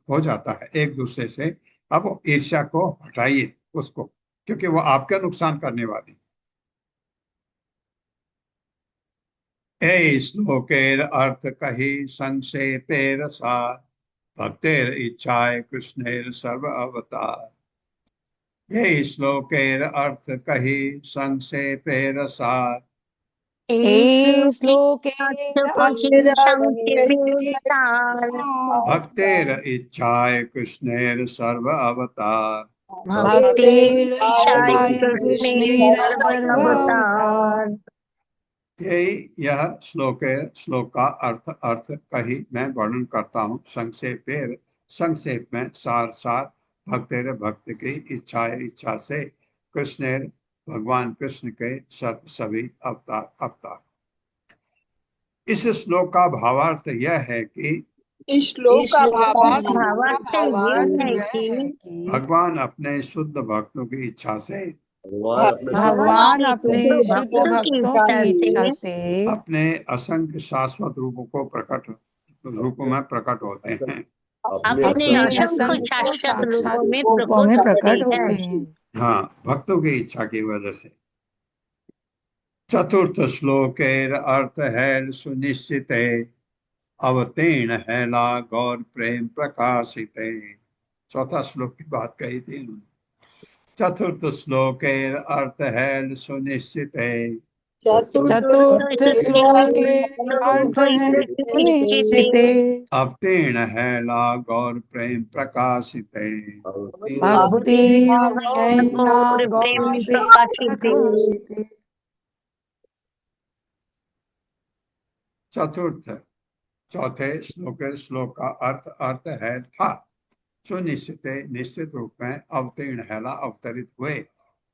हो जाता है एक दूसरे से। अब वो ईर्ष्या को हटाइए उसको, क्योंकि वो आपका नुकसान करने वाली। ए श्लोकेर अर्थ कही संक्षेपेर सार, भक्तेर इच्छाए कृष्णेर सर्व अवतार। ये श्लोकेर अर्थ कही संक्षेपेर सार, ए श्लोके भक्तेर इच्छाए कृष्णेर सर्व अवतार। भक्तेर इच्छाय कृष्णेर सर्व अवतार। यही यह श्लोक का अर्थ कही मैं वर्णन करता हूँ संक्षेप में सार भक्तेर भक्त की इच्छा से कृष्णेर भगवान कृष्ण के सभी अवतार। इस श्लोक का भावार्थ यह है कि इस श्लोक का भावार्थ भावार्थ ये है कि भगवान अपने शुद्ध भक्तों की इच्छा से भगवान अपने शुद्ध शुद्ध भक्तों की भक्तों इच्छा की इच्छा से से अपने असंख्य शाश्वत रूपों में प्रकट होते हैं। अपने अपने असंख्य असंख्य शाश्वत साक्षात रूपों में रूपों में प्रकट प्रकट होते होते हैं। हैं। हाँ, भक्तों की इच्छा की वजह से। चतुर्थ श्लोकेर अर्थ है सुनिश्चित, अवतीर्ण है ला गौर प्रेम प्रकाशित। चौथा श्लोक की बात कही थी इन्होंने। चतुर्थ श्लोकेर अर्थ है सुनिश्चित, चतुर्थ श्लोके अर्थ है निश्चिते अवतीर्ण है लाग और प्रेम प्रकाशिते भक्ति है और लाग प्रेम और प्रकाशिते प्रकाशिते। चतुर्थ चौथे श्लोक का अर्थ है था, सुनिश्चित निश्चित रूप में अवतीर्ण है ला अवतरित हुए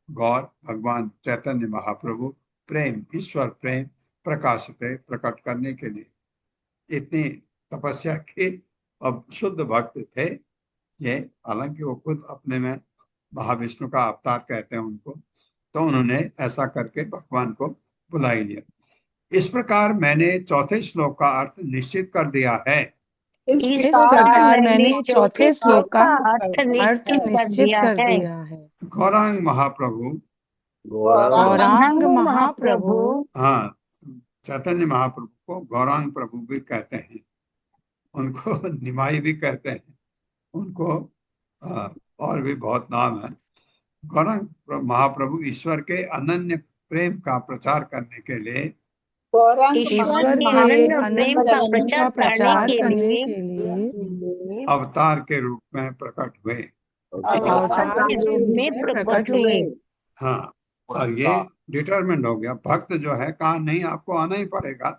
गौर भगवान चैतन्य महाप्रभु प्रेम ईश्वर प्रेम प्रकाशित प्रकट करने के लिए इतनी तपस्या की। अब शुद्ध भक्त थे ये, हालांकि वो खुद अपने में महाविष्णु का अवतार कहते हैं उनको, तो उन्होंने ऐसा करके भगवान को बुला ही लिया। इस प्रकार मैंने चौथे श्लोक का अर्थ निश्चित कर दिया है। इस प्रकार मैंने चौथे श्लोक का अर्थ निश्चित कर दिया है। गौरांग महाप्रभु गौरांग महाप्रभु, हाँ, चैतन्य महाप्रभु को गौरांग प्रभु भी कहते हैं, उनको निमाई भी कहते हैं, उनको और भी बहुत नाम है। गौरांग महाप्रभु ईश्वर के अनन्य प्रेम का प्रचार करने के लिए ईश्वर के अनंत प्रेम का प्रचार करने के लिए अवतार के रूप में प्रकट हुए। अवतार के रूप में प्रकट हुए। हाँ, और ये डिटरमिनेट हो गया, भक्त जो है कहा नहीं आपको आना ही पड़ेगा।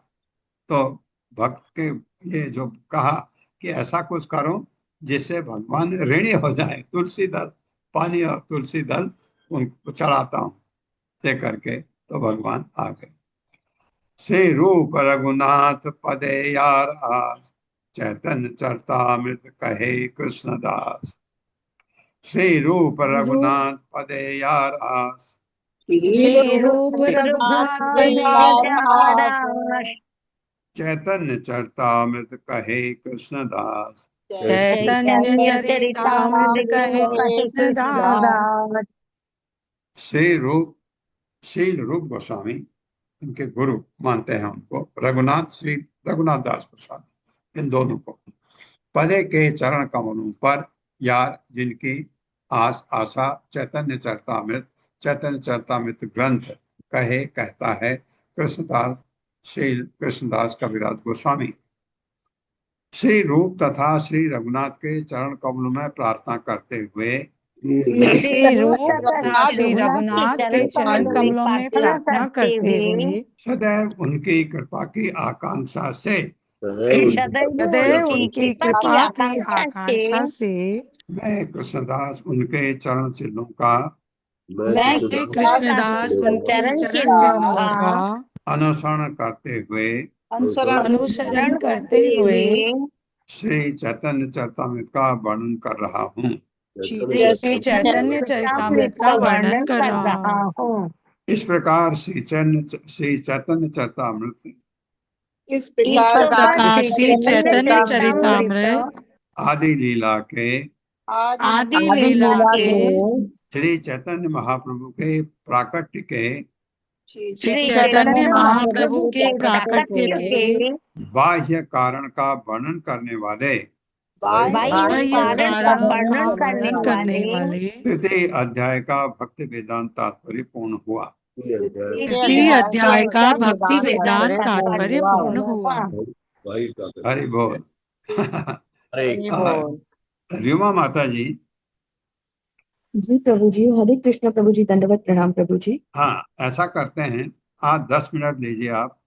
तो भक्त के ये जो कहा कि ऐसा कुछ करो जिससे भगवान ऋणी हो जाए, तुलसी दल पानी और तुलसी दल उनको चढ़ाता हूँ ते करके, तो भगवान आ गए। से रूप रघुनाथ पदे यार आस, चैतन्य चरतामृत कहे कृष्णदास। श्री रूप रघुनाथ पदे यार आस, रूप रघुनाथ चैतन्य चरतामृत कहे कृष्णदास। चैतन्य चरितामृत कहे कृष्णदास। शील रूप गोस्वामी इनके गुरु मानते हैं उनको, रघुनाथ श्री रघुनाथ दास गोस्वामी, इन दोनों को। पदे के चरण कमलों पर यार जिनकी आशा चैतन्य चरतामृत ग्रंथ कहे कहता है कृष्णदास, श्री कृष्णदास कविराज गोस्वामी। श्री रूप तथा श्री रघुनाथ के चरण कमलों में प्रार्थना करते हुए श्री रूप तथा श्री रघुनाथ के चरण कमलों में प्रार्थना करते हुए सदैव उनकी कृपा की आकांक्षा से सदैव उनकी कृपा की आकांक्षा से मैं कृष्णदास उनके चरण चिन्हों का कृष्णदास उनके चरण चिन्हों का अनुसरण करते हुए श्री चैतन्य चरतामृत का वर्णन कर रहा हूँ। श्री चैतन्य चरितामृत का वर्णन कर रहा हूँ। इस प्रकार श्री चैतन्य चरतामृत इस प्रकार श्री चैतन्य चरितामृत आदि लीला के श्री चैतन्य महाप्रभु के प्राकट्य के श्री चैतन्य महाप्रभु के प्राकट्य के बाह्य कारण का वर्णन करने वाले तृतीय अध्याय का भक्ति वेदांत तात्पर्य पूर्ण हुआ। तृतीय अध्याय का भक्ति वेदांत तात्पर्य पूर्ण हुआ। हरि बोल। र्युमा माता जी। जी प्रभु जी, हरे कृष्ण प्रभु जी, दंडवत प्रणाम प्रभु जी। हाँ, ऐसा करते हैं, आज 10 मिनट लीजिए आप,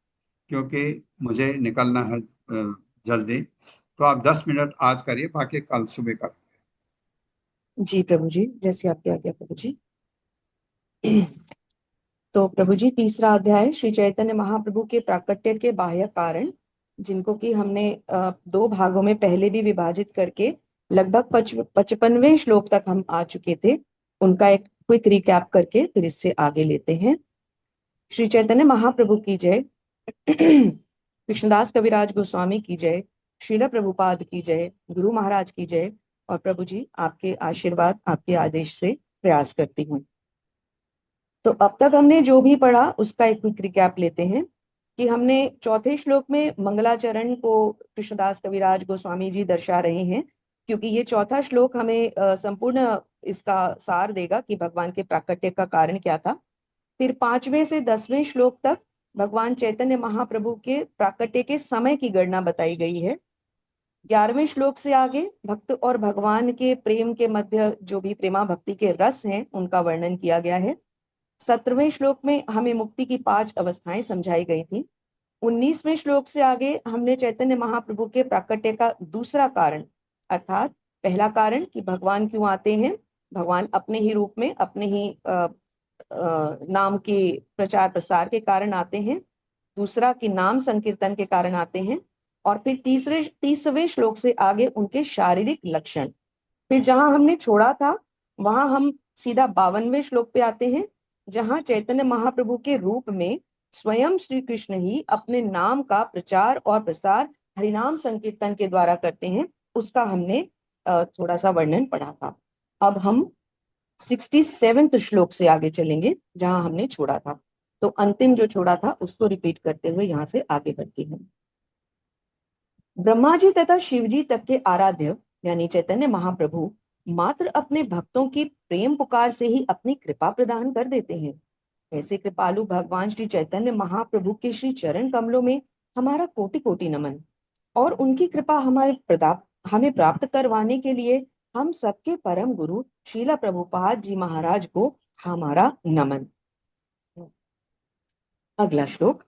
क्योंकि मुझे निकलना है जल्दी, तो आप 10 मिनट आज करिए, बाकी कल सुबह कर। जी प्रभु जी, जैसे आपकी आज्ञा प्रभु जी। तो प्रभु जी, तीसरा अध्याय श्री चैतन्य महाप्रभु के प्राकट्य के बाह्य कारण, जिनको कि हमने 2 भागों में पहले भी विभाजित करके लगभग 55वें श्लोक तक हम आ चुके थे, उनका एक क्विक रिकैप करके फिर इससे आगे लेते हैं। श्री चैतन्य महाप्रभु की जय, कृष्णदास कविराज गोस्वामी की जय, श्रील प्रभुपाद की जय, गुरु महाराज की जय, और प्रभु जी आपके आशीर्वाद आपके आदेश से प्रयास करती हूँ। तो अब तक हमने जो भी पढ़ा उसका एक क्विक रिकैप लेते हैं कि हमने चौथे श्लोक में मंगलाचरण को कृष्णदास कविराज गोस्वामी जी दर्शा रहे हैं, क्योंकि ये चौथा श्लोक हमें संपूर्ण इसका सार देगा कि भगवान के प्राकट्य का कारण क्या था। फिर 5वें से 10वें श्लोक तक भगवान चैतन्य महाप्रभु के प्राकट्य के समय की गणना बताई गई है। 11वें श्लोक से आगे भक्त और भगवान के प्रेम के मध्य जो भी प्रेमा भक्ति के रस हैं उनका वर्णन किया गया है। 17वें श्लोक में हमें मुक्ति की 5 अवस्थाएं समझाई गई थी। 19वें श्लोक से आगे हमने चैतन्य महाप्रभु के प्राकट्य का दूसरा कारण, अर्थात पहला कारण कि भगवान क्यों आते हैं, भगवान अपने ही रूप में अपने ही नाम के प्रचार प्रसार के कारण आते हैं। दूसरा कि नाम संकीर्तन के कारण आते हैं। और फिर 30वें श्लोक से आगे उनके शारीरिक लक्षण। फिर जहां हमने छोड़ा था वहां हम सीधा 52वें श्लोक पे आते हैं, जहां चैतन्य महाप्रभु के रूप में स्वयं श्री कृष्ण ही अपने नाम का प्रचार और प्रसार हरिनाम संकीर्तन के द्वारा करते हैं। उसका हमने थोड़ा सा वर्णन पढ़ा था। अब हम 67वें श्लोक से आगे चलेंगे जहां हमने छोड़ा था। तो अंतिम जो छोड़ा था उसको रिपीट करते हुए यहाँ से आगे बढ़ती हूँ। ब्रह्मा जी तथा शिव जी तक के आराध्य यानी चैतन्य महाप्रभु मात्र अपने भक्तों की प्रेम पुकार से ही अपनी कृपा प्रदान कर देते हैं। ऐसे कृपालु भगवान श्री चैतन्य महाप्रभु के श्री चरण कमलों में हमारा कोटि कोटि नमन, और उनकी कृपा हमें प्राप्त करवाने के लिए हम सबके परम गुरु श्रीला प्रभुपाद जी महाराज को हमारा नमन। अगला श्लोक।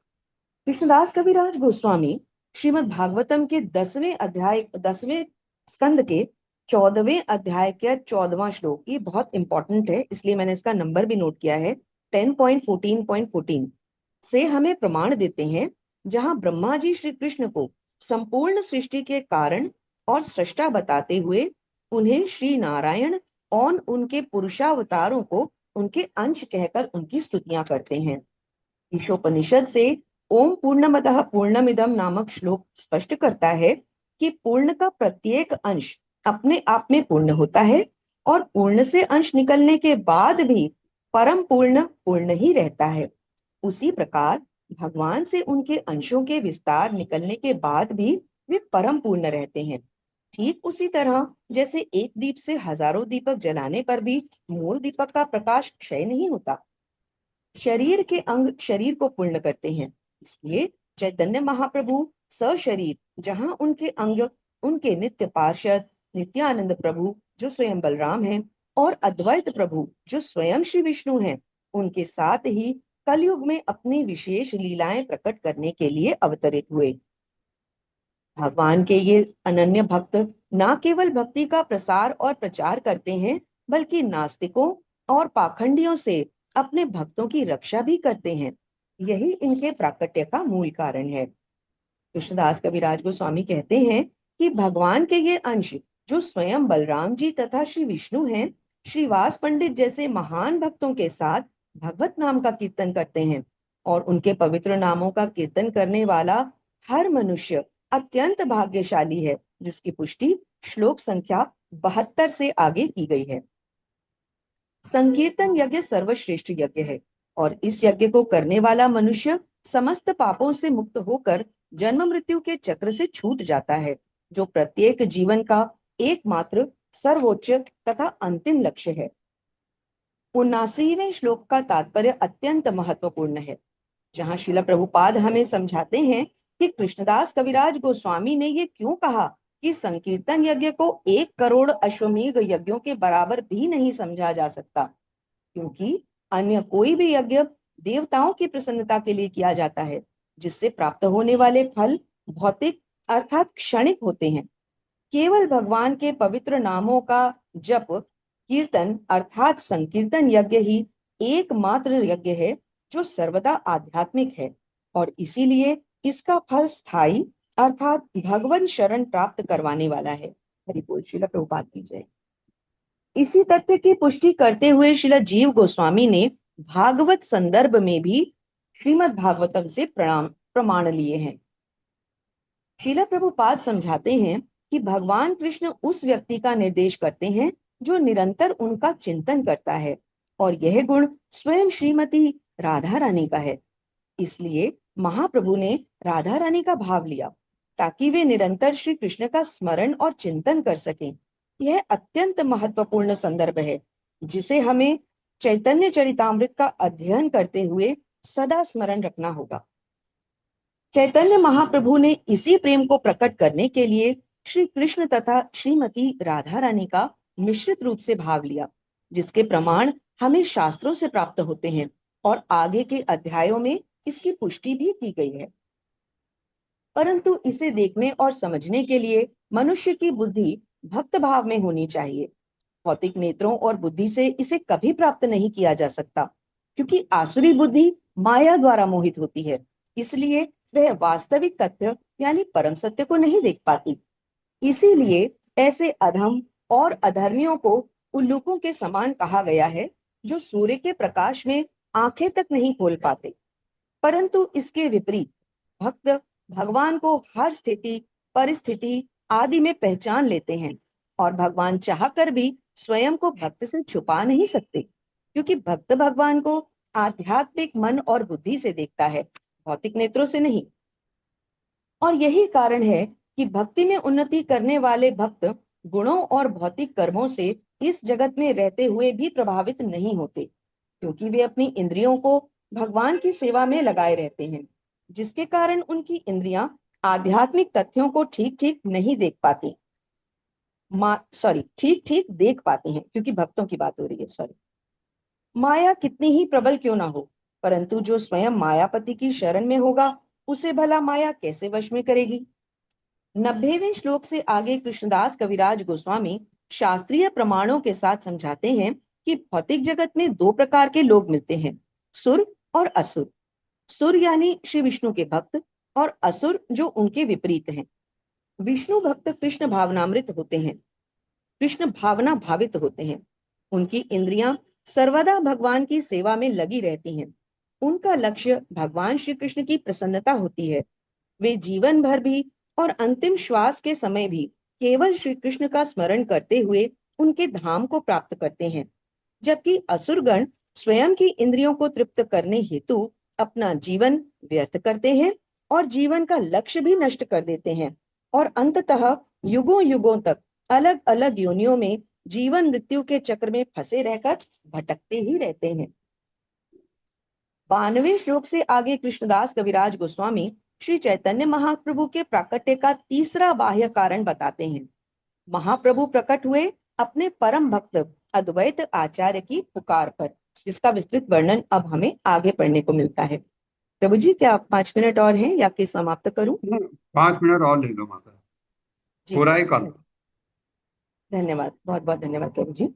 कृष्णदास कविराज गोस्वामी श्रीमद् भागवतम के 10वें स्कंद के 14वें अध्याय का 14वां श्लोक, ये बहुत इंपॉर्टेंट है इसलिए मैंने इसका नंबर भी नोट किया है। 10.14.14 से हमें प्रमाण देते हैं, जहां ब्रह्मा जी श्री कृष्ण को संपूर्ण सृष्टि के कारण और सृष्टा बताते हुए उन्हें श्री नारायण और उनके पुरुषावतारों को उनके अंश कहकर उनकी स्तुतियां करते हैं। ईशोपनिषद से ओम पूर्णमदः पूर्णमिदम नामक श्लोक स्पष्ट करता है कि पूर्ण का प्रत्येक अंश अपने आप में पूर्ण होता है और पूर्ण से अंश निकलने के बाद भी परम पूर्ण पूर्ण ही रहता है। उसी प्रकार भगवान से उनके अंशों के विस्तार निकलने के बाद भी वे परम पूर्ण रहते हैं। ठीक उसी तरह जैसे एक दीप से हजारों दीपक जलाने पर भी मूल दीपक का प्रकाश क्षय नहीं होता। शरीर के अंग शरीर को पूर्ण करते हैं, इसलिए चैतन्य महाप्रभु सशरीर जहां उनके अंग उनके नित्य पार्षद नित्यानंद प्रभु जो स्वयं बलराम हैं और अद्वैत प्रभु जो स्वयं श्री विष्णु हैं, उनके साथ ही कलयुग में अपनी विशेष लीलाएं प्रकट करने के लिए अवतरित हुए। भगवान के ये अनन्य भक्त न केवल भक्ति का प्रसार और प्रचार करते हैं, बल्कि नास्तिकों और पाखंडियों से अपने भक्तों की रक्षा भी करते हैं। यही इनके प्राकट्य का मूल कारण है। कृष्णदास कविराज गोस्वामी कहते हैं कि भगवान के ये अंश जो स्वयं बलराम जी तथा श्री विष्णु हैं, श्रीवास पंडित जैसे महान भक्तों के साथ भगवत नाम का कीर्तन करते हैं, और उनके पवित्र नामों का कीर्तन करने वाला हर मनुष्य अत्यंत भाग्यशाली है, जिसकी पुष्टि श्लोक संख्या 72 से आगे की गई है। संकीर्तन यज्ञ सर्वश्रेष्ठ यज्ञ है, और इस यज्ञ को करने वाला मनुष्य समस्त पापों से मुक्त होकर जन्म मृत्यु के चक्र से छूट जाता है, जो प्रत्येक जीवन का एकमात्र सर्वोच्च तथा अंतिम लक्ष्य है। 79वें श्लोक का तात्पर्य अत्यंत महत्वपूर्ण है, जहां श्रील प्रभुपाद हमें समझाते हैं कि कृष्णदास कविराज गोस्वामी ने ये क्यों कहा कि संकीर्तन यज्ञ को 1 करोड़ अश्वमेध यज्ञों के बराबर भी नहीं समझा जा सकता, क्योंकि अन्य कोई भी यज्ञ देवताओं की प्रसन्नता के लिए किया जाता है, जिससे प्राप्त होने वाले फल भौतिक अर्थात क्षणिक होते हैं। केवल भगवान के पवित्र नामों का जप कीर्तन अर्थात संकीर्तन यज्ञ ही एकमात्र यज्ञ है जो सर्वदा आध्यात्मिक है, और इसीलिए इसका फल स्थायी अर्थात भगवान शरण प्राप्त करवाने वाला है। हरि बोल। श्रील प्रभुपाद की जय। इसी तथ्य की पुष्टि करते हुए श्रील जीव गोस्वामी ने भागवत संदर्भ में भी श्रीमद् भागवतम से प्रमाण लिए हैं। श्रील प्रभुपाद समझाते हैं कि भगवान कृष्ण उस व्यक्ति का निर्देश करते हैं जो निरंतर उनका चिंतन करता है, और यह गुण स्वयं श्रीमती राधा रानी का है। इसलिए महाप्रभु ने राधा रानी का भाव लिया ताकि वे निरंतर श्री कृष्ण का स्मरण और चिंतन कर सकें। यह अत्यंत महत्वपूर्ण संदर्भ है, जिसे हमें चैतन्य चरितामृत का अध्ययन करते हुए सदा स्मरण रखना होगा। चैतन्य महाप्रभु ने इसी प्रेम को प्रकट करने के लिए श्री कृष्ण तथा श्रीमती राधा रानी का मिश्रित रूप से भाव लिया, जिसके प्रमाण हमें शास्त्रों से प्राप्त होते हैं और आगे के अध्यायों में इसकी पुष्टि भी की गई है। परंतु इसे देखने और समझने के लिए मनुष्य की बुद्धि भक्त भाव में होनी चाहिए। भौतिक नेत्रों और बुद्धि से इसे कभी प्राप्त नहीं किया जा सकता, क्योंकि आसुरी बुद्धि माया द्वारा मोहित होती है, इसलिए वह वास्तविक तथ्य यानी परम सत्य को नहीं देख पाती। इसीलिए ऐसे अधम और अधर्मियों को उल्लूकों के समान कहा गया है, जो सूर्य के प्रकाश में आंखें तक नहीं खोल पाते। परंतु इसके विपरीत भक्त भगवान को हर स्थिति परिस्थिति आदि में पहचान लेते हैं, और भगवान चाहकर भी स्वयं को भक्त से छुपा नहीं सकते, क्योंकि भक्त भगवान को आध्यात्मिक मन और बुद्धि से देखता है, भौतिक नेत्रों से नहीं। और यही कारण है कि भक्ति में उन्नति करने वाले भक्त गुणों और भौतिक कर्मों से इस जगत में रहते हुए भी प्रभावित नहीं होते, क्योंकि वे अपनी इंद्रियों को भगवान की सेवा में लगाए रहते हैं, जिसके कारण उनकी इंद्रियां आध्यात्मिक तथ्यों को ठीक ठीक नहीं देख पाती। ठीक ठीक देख पाती हैं, क्योंकि भक्तों की बात हो रही है। माया कितनी ही प्रबल क्यों ना हो, परंतु जो स्वयं मायापति की शरण में होगा, उसे भला माया कैसे वश में करेगी। 90वें श्लोक से आगे कृष्णदास कविराज गोस्वामी शास्त्रीय प्रमाणों के साथ समझाते हैं कि भौतिक जगत में दो प्रकार के लोग मिलते हैं, सुर और असुर। सुर यानी श्री विष्णु के भक्त, और असुर जो उनके विपरीत हैं। विष्णु भक्त कृष्ण भावनामृत होते हैं, कृष्ण भावना भावित होते हैं। उनकी इंद्रियां सर्वदा भगवान की सेवा में लगी रहती हैं। उनका लक्ष्य भगवान श्री कृष्ण की प्रसन्नता होती है। वे जीवन भर भी और अंतिम श्वास के समय भी केवल श्री कृष्ण का स्मरण करते हुए उनके धाम को प्राप्त करते हैं, जबकि असुरगण स्वयं की इंद्रियों को तृप्त करने हेतु अपना जीवन व्यर्थ करते हैं और जीवन का लक्ष्य भी नष्ट कर देते हैं, और अंततः युगों युगों तक अलग अलग योनियों में जीवन मृत्यु के चक्र में फंसे रहकर भटकते ही रहते हैं। 92वें श्लोक से आगे कृष्णदास कविराज गोस्वामी श्री चैतन्य महाप्रभु के प्राकट्य का तीसरा बाह्य कारण बताते हैं। महाप्रभु प्रकट हुए अपने परम भक्त अद्वैत आचार्य की पुकार पर, जिसका विस्तृत वर्णन अब हमें आगे पढ़ने को मिलता है। प्रभु जी, क्या 5 मिनट और हैं या कि समाप्त करूं? 5 मिनट और ले लो माता, पूरा ही कर लो। धन्यवाद, बहुत बहुत धन्यवाद प्रभु जी।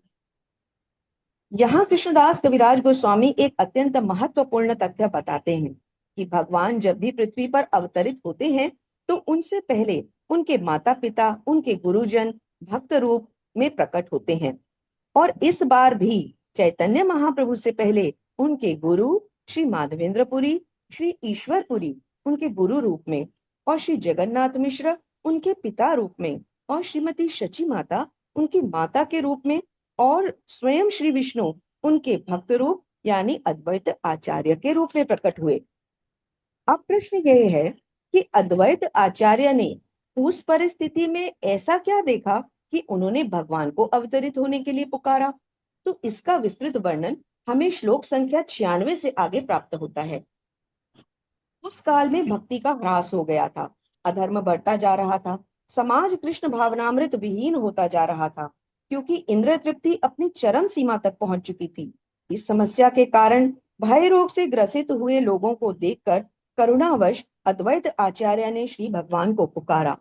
यहाँ कृष्णदास कविराज गोस्वामी एक अत्यंत महत्वपूर्ण तथ्य बताते हैं कि भगवान जब भी पृथ्वी पर अवतरित होते हैं, तो उनसे पहले उनके माता पिता, उनके गुरुजन भक्त रूप में प्रकट होते हैं। और इस बार भी चैतन्य महाप्रभु से पहले उनके गुरु श्री माधवेंद्रपुरी, श्री ईश्वरपुरी उनके गुरु रूप में, और श्री जगन्नाथ मिश्र उनके पिता रूप में, और श्रीमती शची माता उनकी माता के रूप में, और स्वयं श्री विष्णु उनके भक्त रूप यानी अद्वैत आचार्य के रूप में प्रकट हुए। अब प्रश्न यह है कि अद्वैत आचार्य ने उस परिस्थिति में ऐसा क्या देखा कि उन्होंने भगवान को अवतरित होने के लिए पुकारा। तो इसका विस्तृत वर्णन हमें श्लोक संख्या 96 से आगे प्राप्त होता है। उस काल में भक्ति का ह्रास हो गया था, अधर्म बढ़ता जा रहा था, समाज कृष्ण भावनामृत विहीन होता जा रहा था, क्योंकि इंद्र तृप्ति अपनी चरम सीमा तक पहुंच चुकी थी। इस समस्या के कारण भय रोग से ग्रसित हुए लोगों को देखकर करुणावश अद्वैत आचार्य ने श्री भगवान को पुकारा।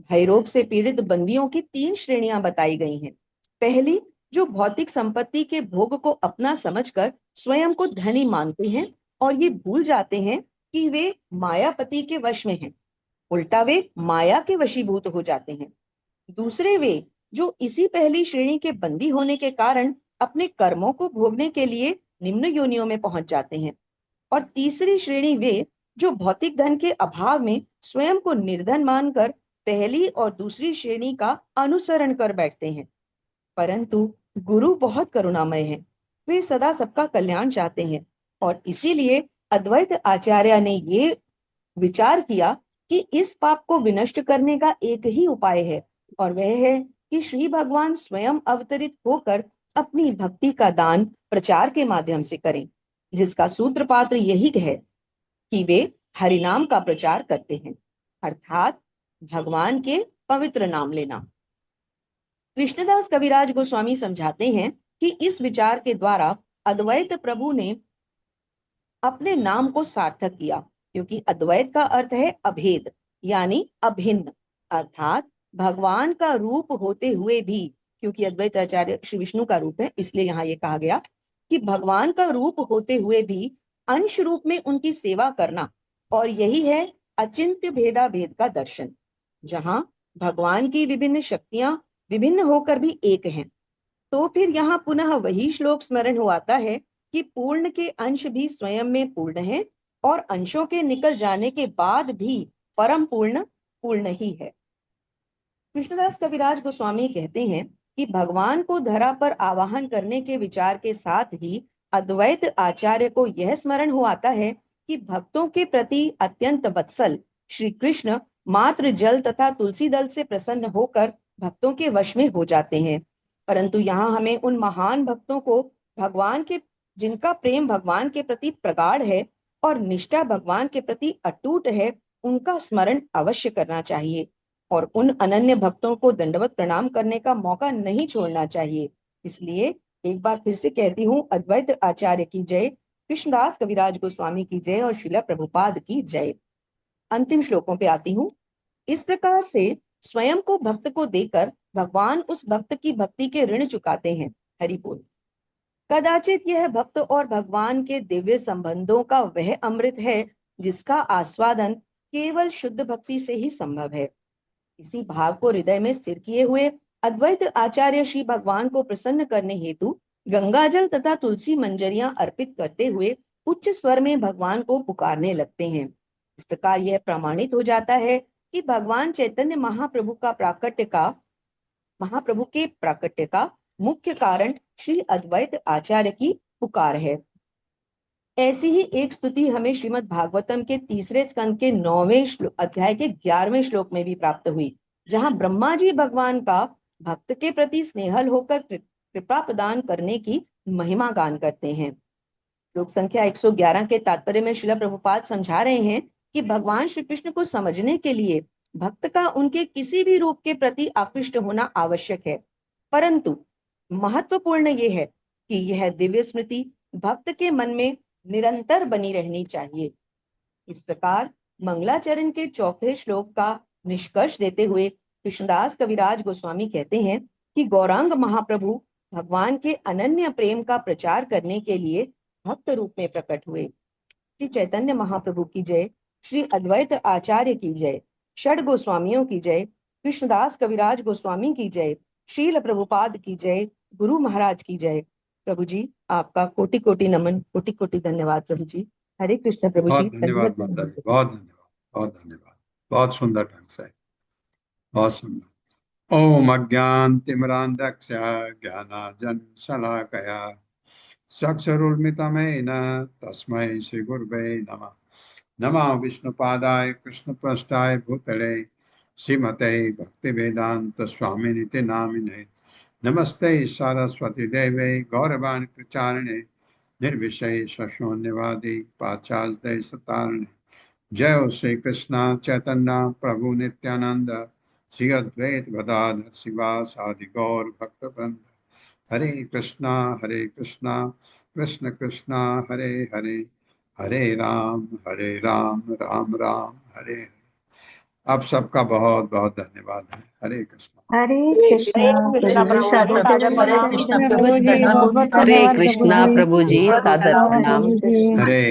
भय रोग से पीड़ित बंदियों की 3 श्रेणियां बताई गई हैं। पहली, जो भौतिक संपत्ति के भोग को अपना समझकर स्वयं को धनी मानते हैं और ये भूल जाते हैं कि वे मायापति के वश में हैं, उल्टा वे माया के वशीभूत हो जाते हैं। दूसरे, वे जो इसी पहली श्रेणी के बंदी होने के कारण अपने कर्मों को भोगने के लिए निम्न योनियों में पहुंच जाते हैं। और तीसरी श्रेणी वे जो भौतिक धन के अभाव में स्वयं को निर्धन मानकर पहली और दूसरी श्रेणी का अनुसरण कर बैठते हैं। परंतु गुरु बहुत करुणामय हैं, वे सदा सबका कल्याण चाहते हैं, और इसीलिए अद्वैत आचार्य ने ये विचार किया कि इस पाप को विनष्ट करने का एक ही उपाय है, और वह है कि श्री भगवान स्वयं अवतरित होकर अपनी भक्ति का दान प्रचार के माध्यम से करें, जिसका सूत्रपात्र यही है कि वे हरिनाम का प्रचार करते हैं, अर्थात भगवान के पवित्र नाम लेना। कृष्णदास कविराज गोस्वामी समझाते हैं कि इस विचार के द्वारा अद्वैत प्रभु ने अपने नाम को सार्थक किया, क्योंकि अद्वैत का अर्थ है अभेद यानी अभिन्न, अर्थात भगवान का रूप होते हुए भी, क्योंकि अद्वैत आचार्य श्री विष्णु का रूप है, इसलिए यहाँ ये कहा गया कि भगवान का रूप होते हुए भी अंश रूप में उनकी सेवा करना, और यही है अचिंत्य भेदा भेद का दर्शन, जहां भगवान की विभिन्न शक्तियां विभिन्न होकर भी एक हैं। तो फिर यहाँ पुनः वही श्लोक स्मरण हो आता है कि पूर्ण के अंश भी स्वयं में पूर्ण है, और अंशों के निकल जाने के बाद भी परम पूर्ण पूर्ण ही है। कृष्णदास कविराज गोस्वामी कहते हैं कि भगवान को धरा पर आवाहन करने के विचार के साथ ही अद्वैत आचार्य को यह स्मरण हो आता है कि भक्तों के प्रति अत्यंत वत्सल श्री कृष्ण मात्र जल तथा तुलसी दल से प्रसन्न होकर भक्तों के वश में हो जाते हैं। परंतु यहाँ हमें उन महान भक्तों को भगवान के, जिनका प्रेम भगवान के प्रति प्रगाढ़ है और निष्ठा भगवान के प्रति अटूट है, उनका स्मरण अवश्य करना चाहिए, और उन अनन्य भक्तों को दंडवत प्रणाम करने का मौका नहीं छोड़ना चाहिए। इसलिए एक बार फिर से कहती हूँ, अद्वैत आचार्य की जय, कृष्णदास कविराज गोस्वामी की जय और श्रील प्रभुपाद की जय। अंतिम श्लोकों पे आती हूँ। इस प्रकार से स्वयं को भक्त को देकर भगवान उस भक्त की भक्ति के ऋण चुकाते हैं। हरि बोल। कदाचित यह भक्त और भगवान के दिव्य संबंधों का वह अमृत है जिसका आस्वादन केवल शुद्ध भक्ति से ही संभव है। इसी भाव को हृदय में स्थिर किए हुए अद्वैत आचार्य श्री भगवान को प्रसन्न करने हेतु गंगाजल तथा तुलसी मंजरियां अर्पित करते हुए उच्च स्वर में भगवान को पुकारने लगते हैं। इस प्रकार यह प्रमाणित हो जाता है कि भगवान चैतन्य महाप्रभु के प्राकट्य का मुख्य कारण श्री अद्वैत आचार्य की पुकार है। ऐसी ही एक स्तुति हमें श्रीमद् भागवतम के 3 स्कंद के 9वें अध्याय के 11वें श्लोक में भी प्राप्त हुई, जहां ब्रह्मा जी भगवान का भक्त के प्रति स्नेहल होकर कृपा प्रदान करने की महिमा गान करते हैं। श्लोक संख्या 111 के तात्पर्य में श्रील प्रभुपाद समझा रहे हैं कि भगवान श्री कृष्ण को समझने के लिए भक्त का उनके किसी भी रूप के प्रति आकृष्ट होना आवश्यक है, परंतु महत्वपूर्ण यह है कि यह दिव्य स्मृति भक्त के मन में निरंतर बनी रहनी चाहिए। इस प्रकार मंगलाचरण के 4वें श्लोक का निष्कर्ष देते हुए कृष्णदास कविराज गोस्वामी कहते हैं कि गौरांग महाप्रभु भगवान के अनन्य प्रेम का प्रचार करने के लिए भक्त रूप में प्रकट हुए। श्री चैतन्य महाप्रभु की जय, श्री अद्वैत आचार्य की जय, षड गोस्वामियों की जय, कृष्णदास कविराज गोस्वामी की जय, श्रील प्रभुपाद की जय, गुरु महाराज की जय। प्रभु जी आपका कोटि कोटि नमन, कोटि कोटि धन्यवाद प्रभु जी। हरे कृष्ण प्रभु जी। बहुत धन्यवाद माता जी, बहुत धन्यवाद, बहुत धन्यवाद, बहुत सुंदर ढंग से, बहुत सुंदर। ओम अज्ञानतिमिरान्धस्य ज्ञानाञ्जन शलाकया चक्षुरुन्मिलितं तस्मै श्री गुरुवे नमः। नमः विष्णुपादाय कृष्णप्रेष्ठाय भूतले श्रीमते भक्तिवेदांत स्वामिनिति नामिने। नमस्ते सरस्वती देवे गौरवाणी प्रचारिणे निर्विशेष शून्यवादी पाश्चात्य सतारिणे। जय श्री कृष्ण चैतन्य प्रभु नित्यानंद श्री अद्वैत गदाधर शिवासादि गौर भक्तवृंद। हरे कृष्णा कृष्ण कृष्णा हरे हरे, हरे राम राम राम हरे हरे। आप सबका बहुत बहुत धन्यवाद है। हरे कृष्णा। हरे कृष्णा प्रभु जी, सादर हरे कृष्ण प्रभु जी, प्रणाम। बहुत बहुत हरे धन्यवाद कृष्णा प्रभु जी। प्रभु जी, सादर प्रणाम। हरे